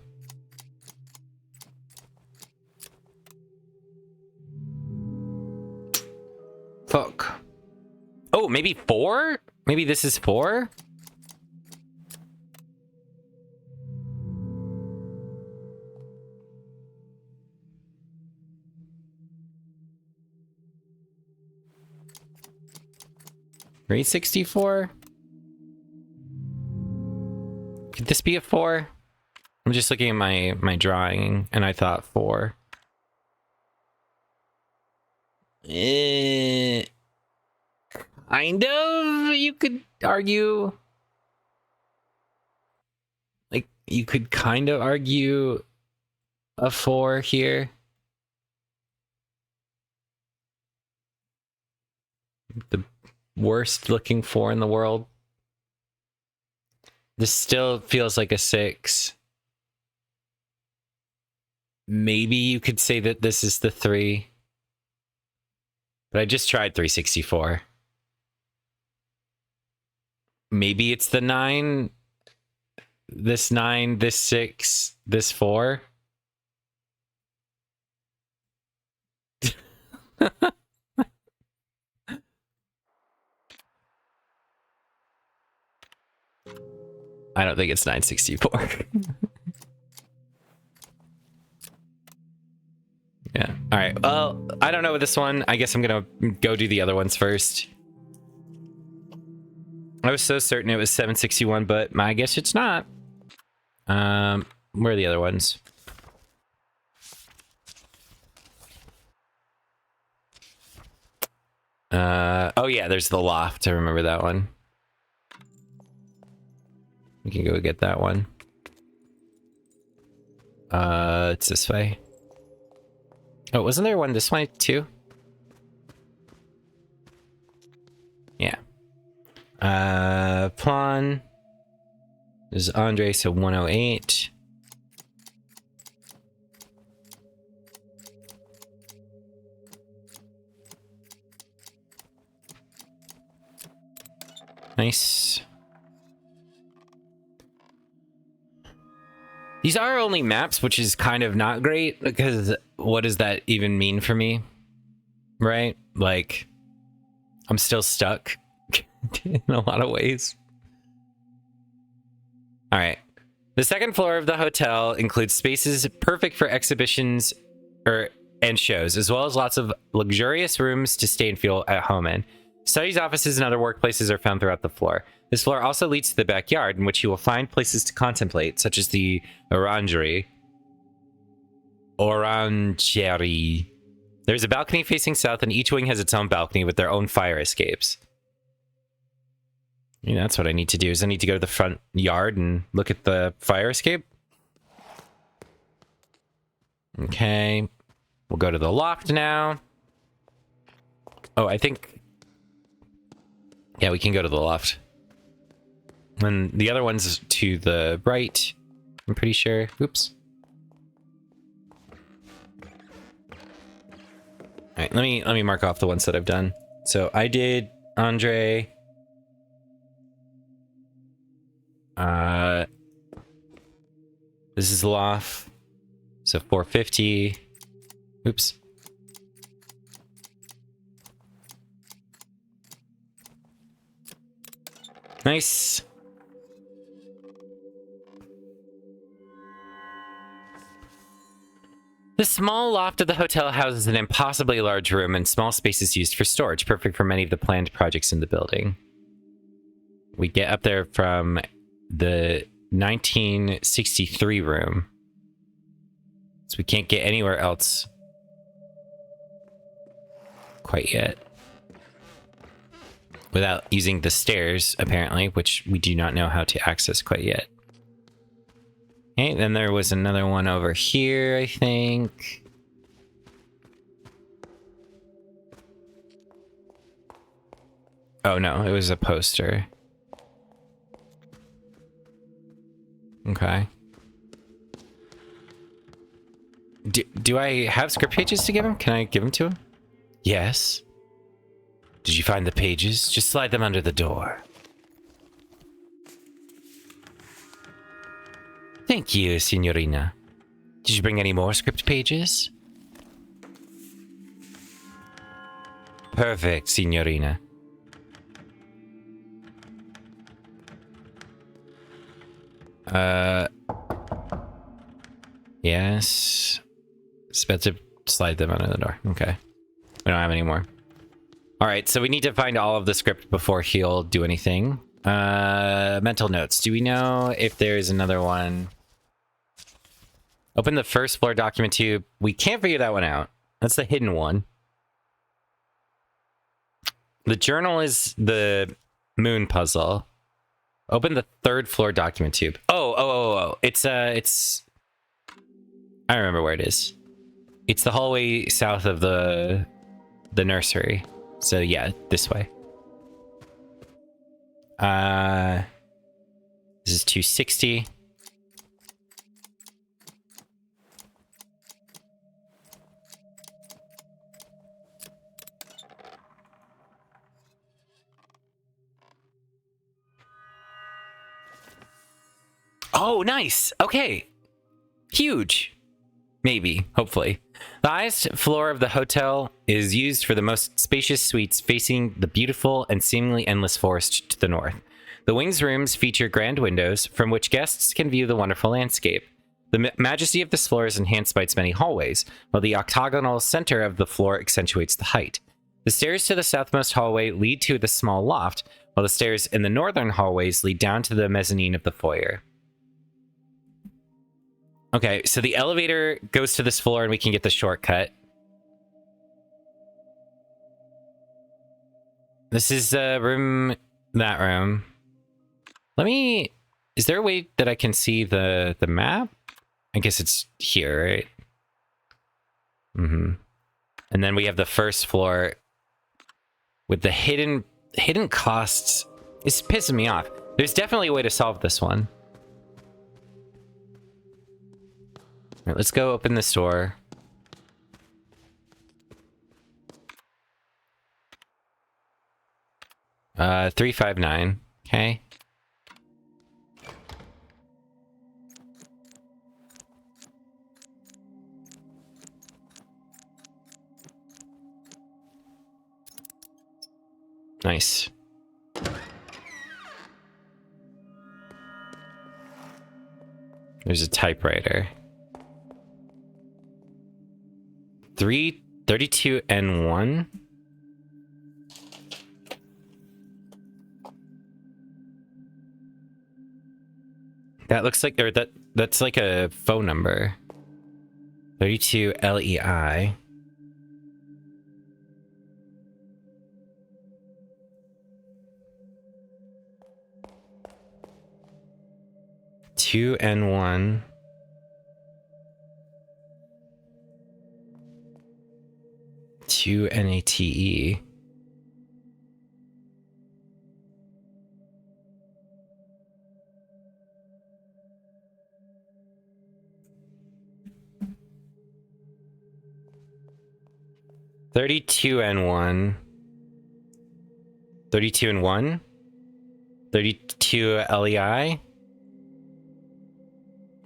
Fuck. Oh, maybe 4? Maybe this is 4? $364? Could this be a 4? I'm just looking at my drawing, and I thought 4. Kind of, you could argue. Like, you could kind of argue a 4 here. The worst looking 4 in the world. This still feels like a 6. Maybe you could say that this is the 3. But I just tried 364. Maybe it's the 9. This 9, this 6, this 4. I don't think it's 964. Yeah. All right. Well, I don't know this one. I guess I'm going to go do the other ones first. I was so certain it was 761, but I guess it's not. Where are the other ones? Oh yeah, there's the loft. I remember that one. We can go get that one. It's this way. Oh, wasn't there one this way too? Yeah. Plan. This is Andre, so 108. Nice. These are only maps, which is kind of not great, because what does that even mean for me? Right? Like, I'm still stuck in a lot of ways. All right. The second floor of the hotel includes spaces perfect for exhibitions and shows, as well as lots of luxurious rooms to stay and feel at home in. Studies, offices, and other workplaces are found throughout the floor. This floor also leads to the backyard, in which you will find places to contemplate, such as the orangery. Orangery. There's a balcony facing south, and each wing has its own balcony with their own fire escapes. Yeah, that's what I need to do, is I need to go to the front yard and look at the fire escape. Okay. We'll go to the loft now. Oh, I think... Yeah, we can go to the loft. And the other one's to the right, I'm pretty sure. Oops. Alright, let me mark off the ones that I've done. So I did Andre. This is loft. So 450. Oops. Nice. The small loft of the hotel houses an impossibly large room and small spaces used for storage, perfect for many of the planned projects in the building. We get up there from the 1963 room. So we can't get anywhere else quite yet. Without using the stairs, apparently, which we do not know how to access quite yet. Okay, then there was another one over here, I think. Oh no, it was a poster. Okay. Do I have script pages to give him? Can I give them to him? Yes. Did you find the pages? Just slide them under the door. Thank you, Signorina. Did you bring any more script pages? Perfect, Signorina. Yes. It's about to slide them under the door. Okay. We don't have any more. Alright, so we need to find all of the script before he'll do anything. Mental notes. Do we know if there's another one? Open the first floor document tube. We can't figure that one out. That's the hidden one. The journal is the moon puzzle. Open the third floor document tube. Oh. It's I remember where it is. It's the hallway south of the nursery. So yeah, this way. This is 260. Oh, nice. Okay. Huge. Maybe, hopefully. The highest floor of the hotel is used for the most spacious suites facing the beautiful and seemingly endless forest to the north. The wings rooms feature grand windows from which guests can view the wonderful landscape. The majesty of this floor is enhanced by its many hallways, while the octagonal center of the floor accentuates the height. The stairs to the southmost hallway lead to the small loft, while the stairs in the northern hallways lead down to the mezzanine of the foyer. Okay, so the elevator goes to this floor and we can get the shortcut. This is that room. Let me... Is there a way that I can see the map? I guess it's here, right? Mm-hmm. And then we have the first floor with the hidden costs. It's pissing me off. There's definitely a way to solve this one. All right, let's go open this door. Uh, 359. Okay. Nice. There's a typewriter. 32 and 1. That looks like, or that's like a phone number. 32 LEI. Two and 1. Two NATE. Thirty-two and 1. 32 and 1. 32 LEI.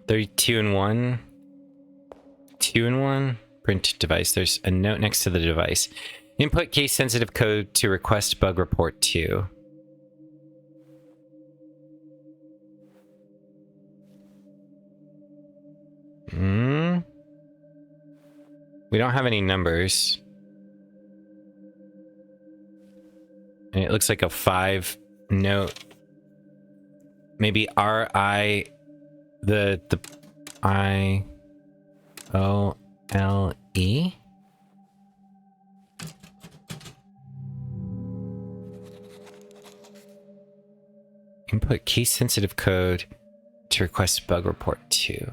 32 and 1. 2 and 1. Print device. There's a note next to the device. Input case sensitive code to request bug report 2. We don't have any numbers. And it looks like a 5-note. Maybe R-I... The I-O-L-E? Input case-sensitive code to request bug report 2.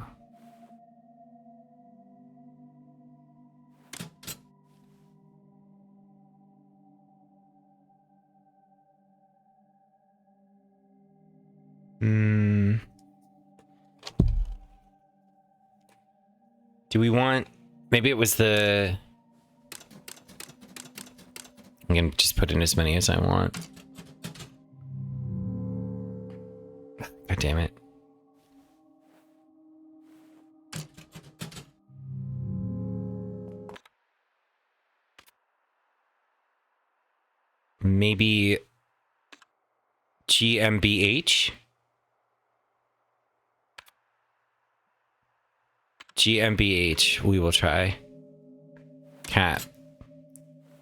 Do we want... Maybe it was the... I'm gonna just put in as many as I want. God damn it. Maybe... GmbH? GmbH, we will try. Cat.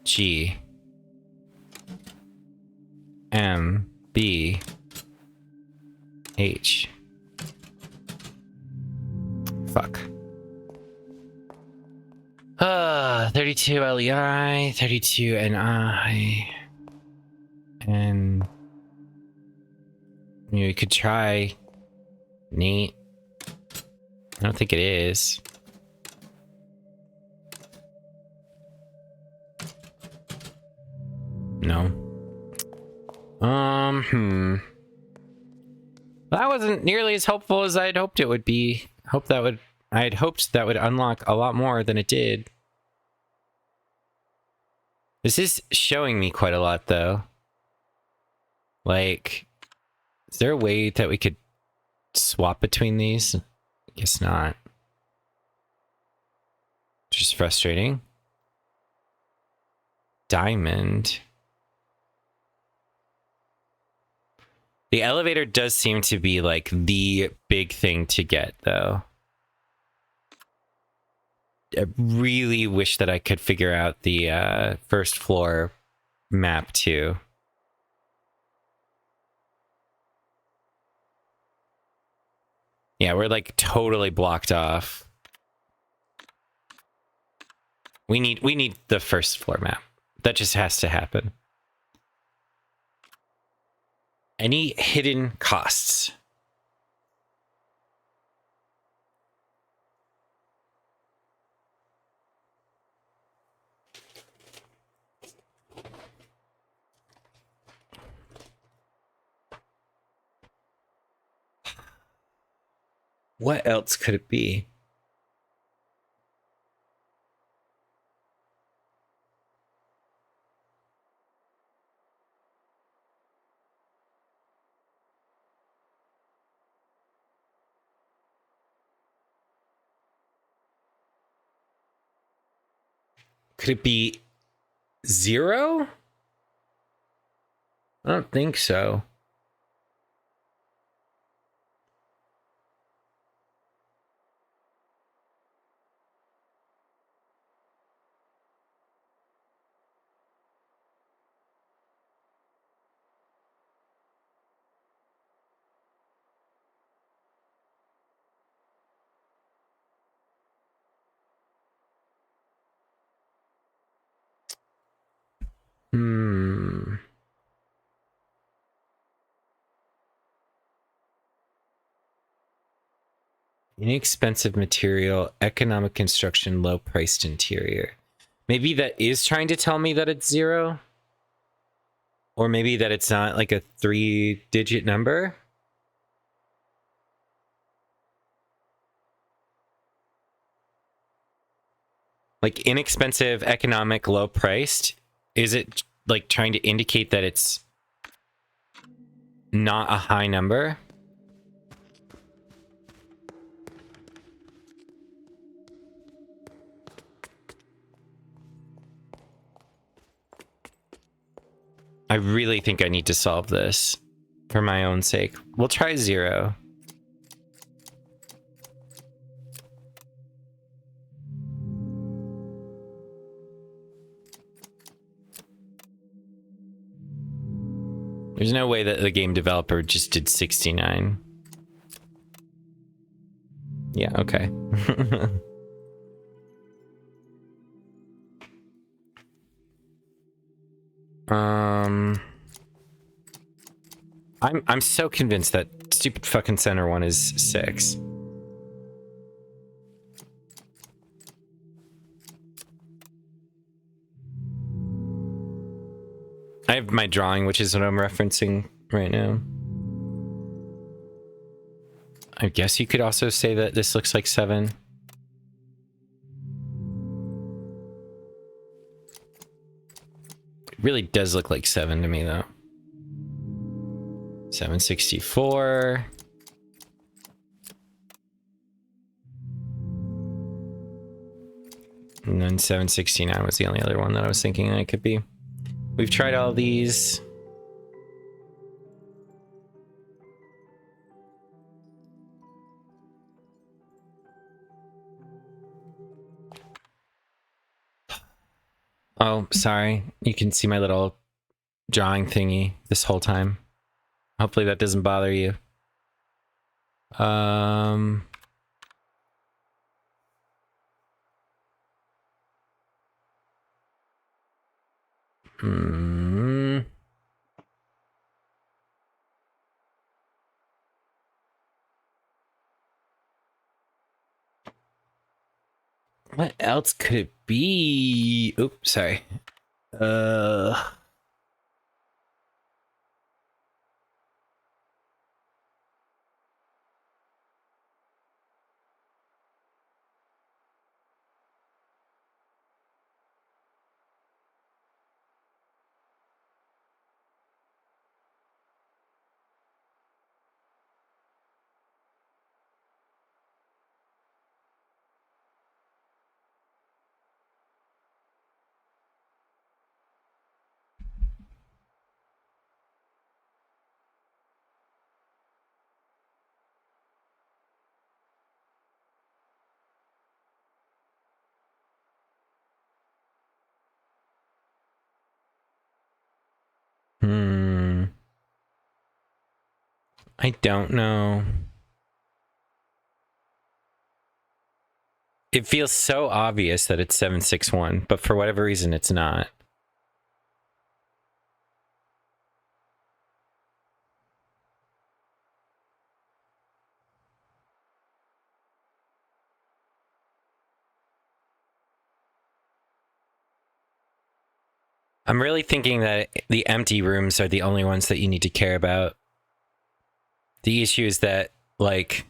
G. M. B. H. Fuck. 32 LEI, 32 NI. And... you could try... Neat. I don't think it is. No. That wasn't nearly as helpful as I'd hoped it would be. I'd hoped that would unlock a lot more than it did. This is showing me quite a lot, though. Like, is there a way that we could swap between these? Guess not. Just frustrating. Diamond. The elevator does seem to be like the big thing to get, though. I really wish that I could figure out the first floor map too. Yeah, we're like totally blocked off. We need the first floor map. That just has to happen. Any hidden costs? What else could it be? Could it be 0? I don't think so. Inexpensive material, economic construction, low-priced interior. Maybe that is trying to tell me that it's 0? Or maybe that it's not like a 3-digit number? Like inexpensive, economic, low-priced? Is it like trying to indicate that it's not a high number? I really think I need to solve this for my own sake. We'll try 0. There's no way that the game developer just did 69. Yeah, okay. I'm so convinced that stupid fucking center one is 6. I have my drawing, which is what I'm referencing right now. I guess you could also say that this looks like 7. It really does look like 7 to me, though. 764. And then 769 was the only other one that I was thinking that it could be. We've tried all these. Oh, sorry. You can see my little drawing thingy this whole time. Hopefully that doesn't bother you. What else could it be? Oops, sorry. I don't know. It feels so obvious that it's 761, but for whatever reason, it's not. I'm really thinking that the empty rooms are the only ones that you need to care about. The issue is that, like,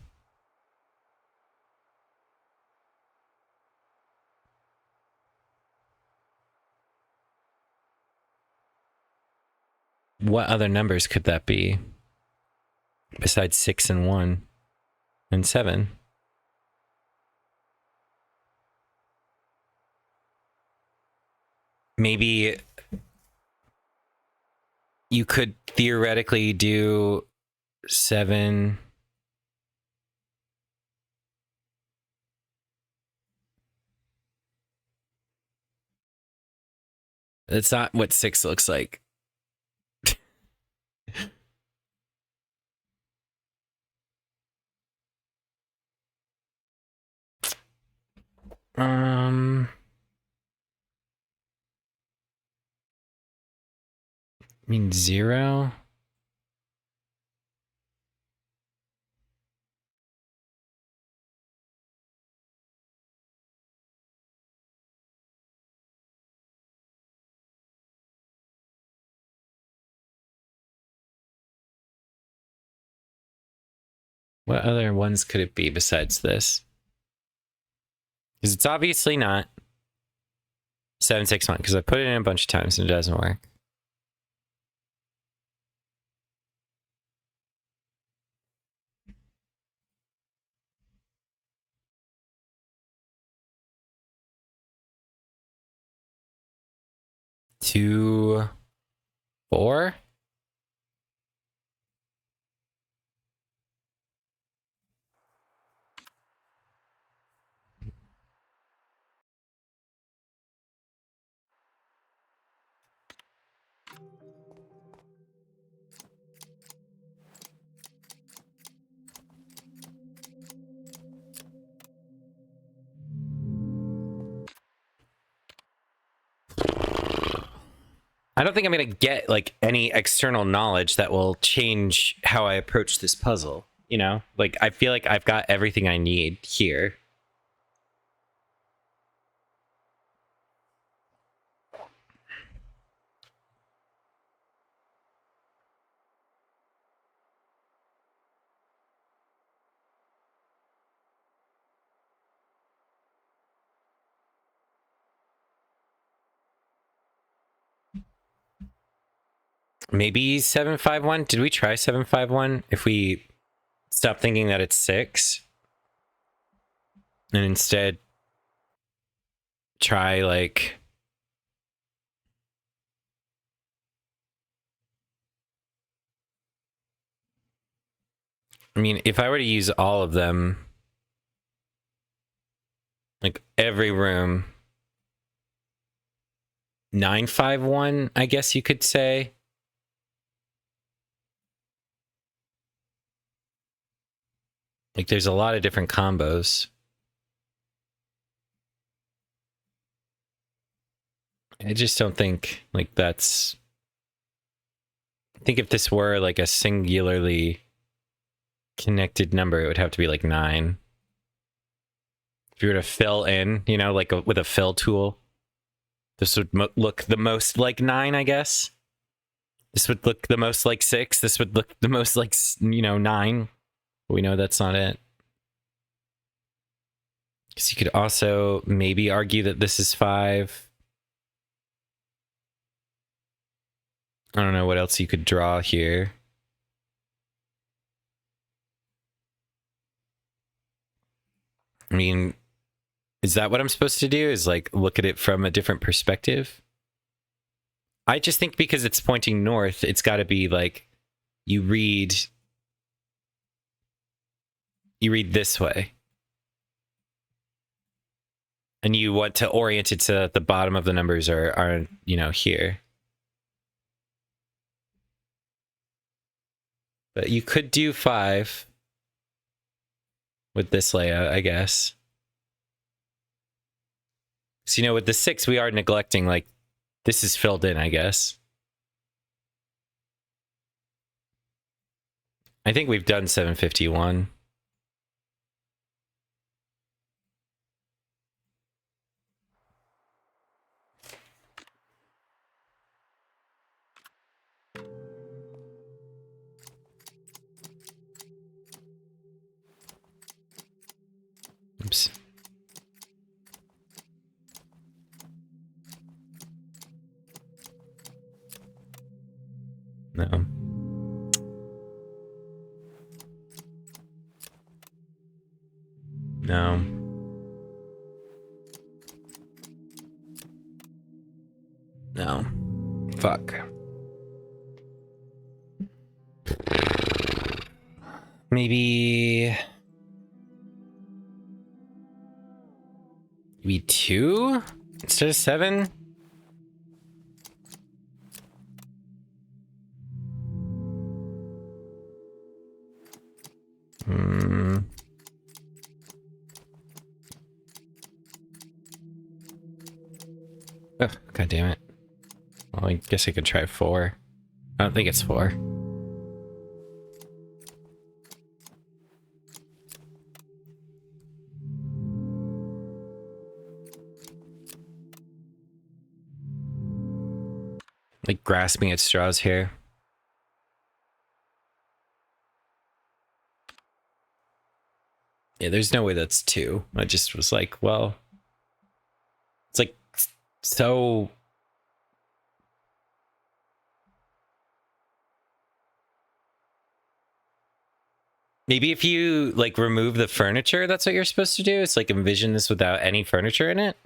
what other numbers could that be? Besides 6 and 1 and 7. Maybe you could theoretically do 7. That's not what 6 looks like. I mean, 0. What other ones could it be besides this? Because it's obviously not 761, because I put it in a bunch of times and it doesn't work. Two, 4. I don't think I'm going to get like any external knowledge that will change how I approach this puzzle, you know? Like I feel like I've got everything I need here. Maybe 751? Did we try 751? If we stop thinking that it's 6 and instead try like I mean, if I were to use all of them, like every room, 951, I guess you could say. Like there's a lot of different combos. I just don't think like that's. I think if this were like a singularly connected number, it would have to be like 9. If you were to fill in, you know, like with a fill tool, this would look the most like 9, I guess. This would look the most like 6. This would look the most like, you know, 9. But we know that's not it. Because you could also maybe argue that this is 5. I don't know what else you could draw here. I mean, is that what I'm supposed to do? Is like look at it from a different perspective? I just think because it's pointing north, it's got to be like you read this way. And you want to orient it so that the bottom of the numbers are you know, here. But you could do 5 with this layout, I guess. So, you know, with the 6, we are neglecting, like, this is filled in, I guess. I think we've done 751. Oops. No. No. No. Fuck. Maybe 2 instead of 7? Oh, God damn it. Well, I guess I could try 4. I don't think it's 4. Like grasping at straws here. Yeah, there's no way that's 2. I just was like, well, it's like so. Maybe if you like remove the furniture, that's what you're supposed to do. It's like envision this without any furniture in it.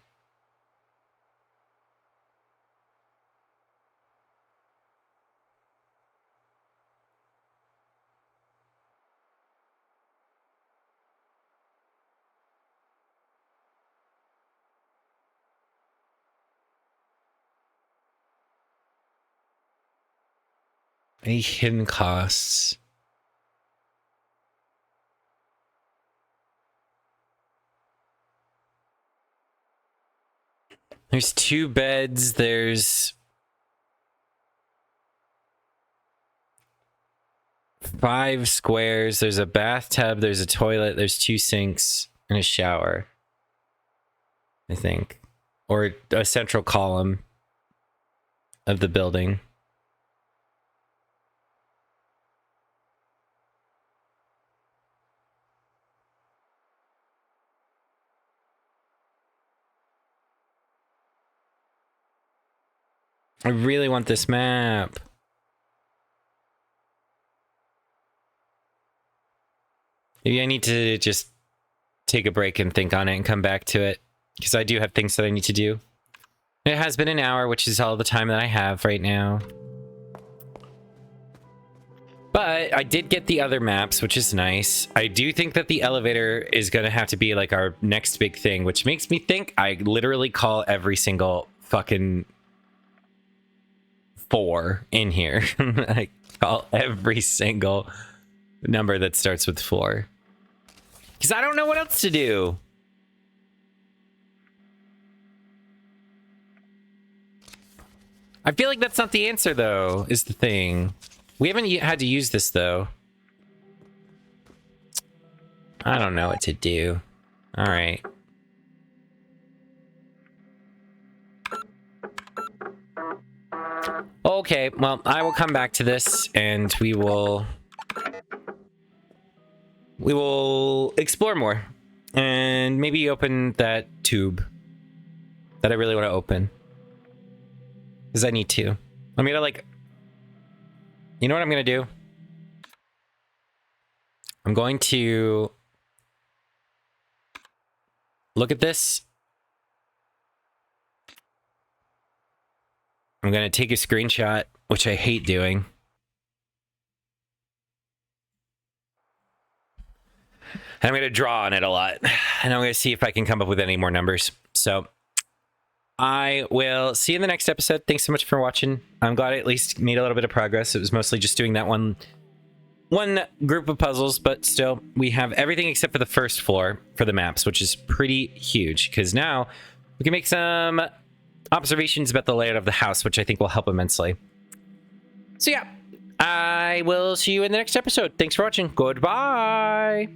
Any hidden costs? There's 2 beds. There's 5 squares. There's a bathtub, there's a toilet, there's 2 sinks, and a shower. I think. Or a central column of the building. I really want this map. Maybe I need to just take a break and think on it and come back to it. Because I do have things that I need to do. It has been an hour, which is all the time that I have right now. But I did get the other maps, which is nice. I do think that the elevator is going to have to be like our next big thing, which makes me think I literally call every single fucking 4 in here. I call every single number that starts with 4. Because I don't know what else to do. I feel like that's not the answer, though, is the thing. We haven't had to use this, though. I don't know what to do. All right. Okay, well, I will come back to this, and we will explore more. And maybe open that tube that I really want to open. Because I need to. I'm gonna, like... You know what I'm gonna do? I'm going to... look at this. I'm gonna take a screenshot, which I hate doing. And I'm gonna draw on it a lot. And I'm gonna see if I can come up with any more numbers. So... I will see you in the next episode. Thanks so much for watching. I'm glad I at least made a little bit of progress. It was mostly just doing that one group of puzzles, but still, we have everything except for the first floor for the maps, which is pretty huge, because now we can make some observations about the layout of the house, which I think will help immensely. So yeah, I will see you in the next episode. Thanks for watching. Goodbye!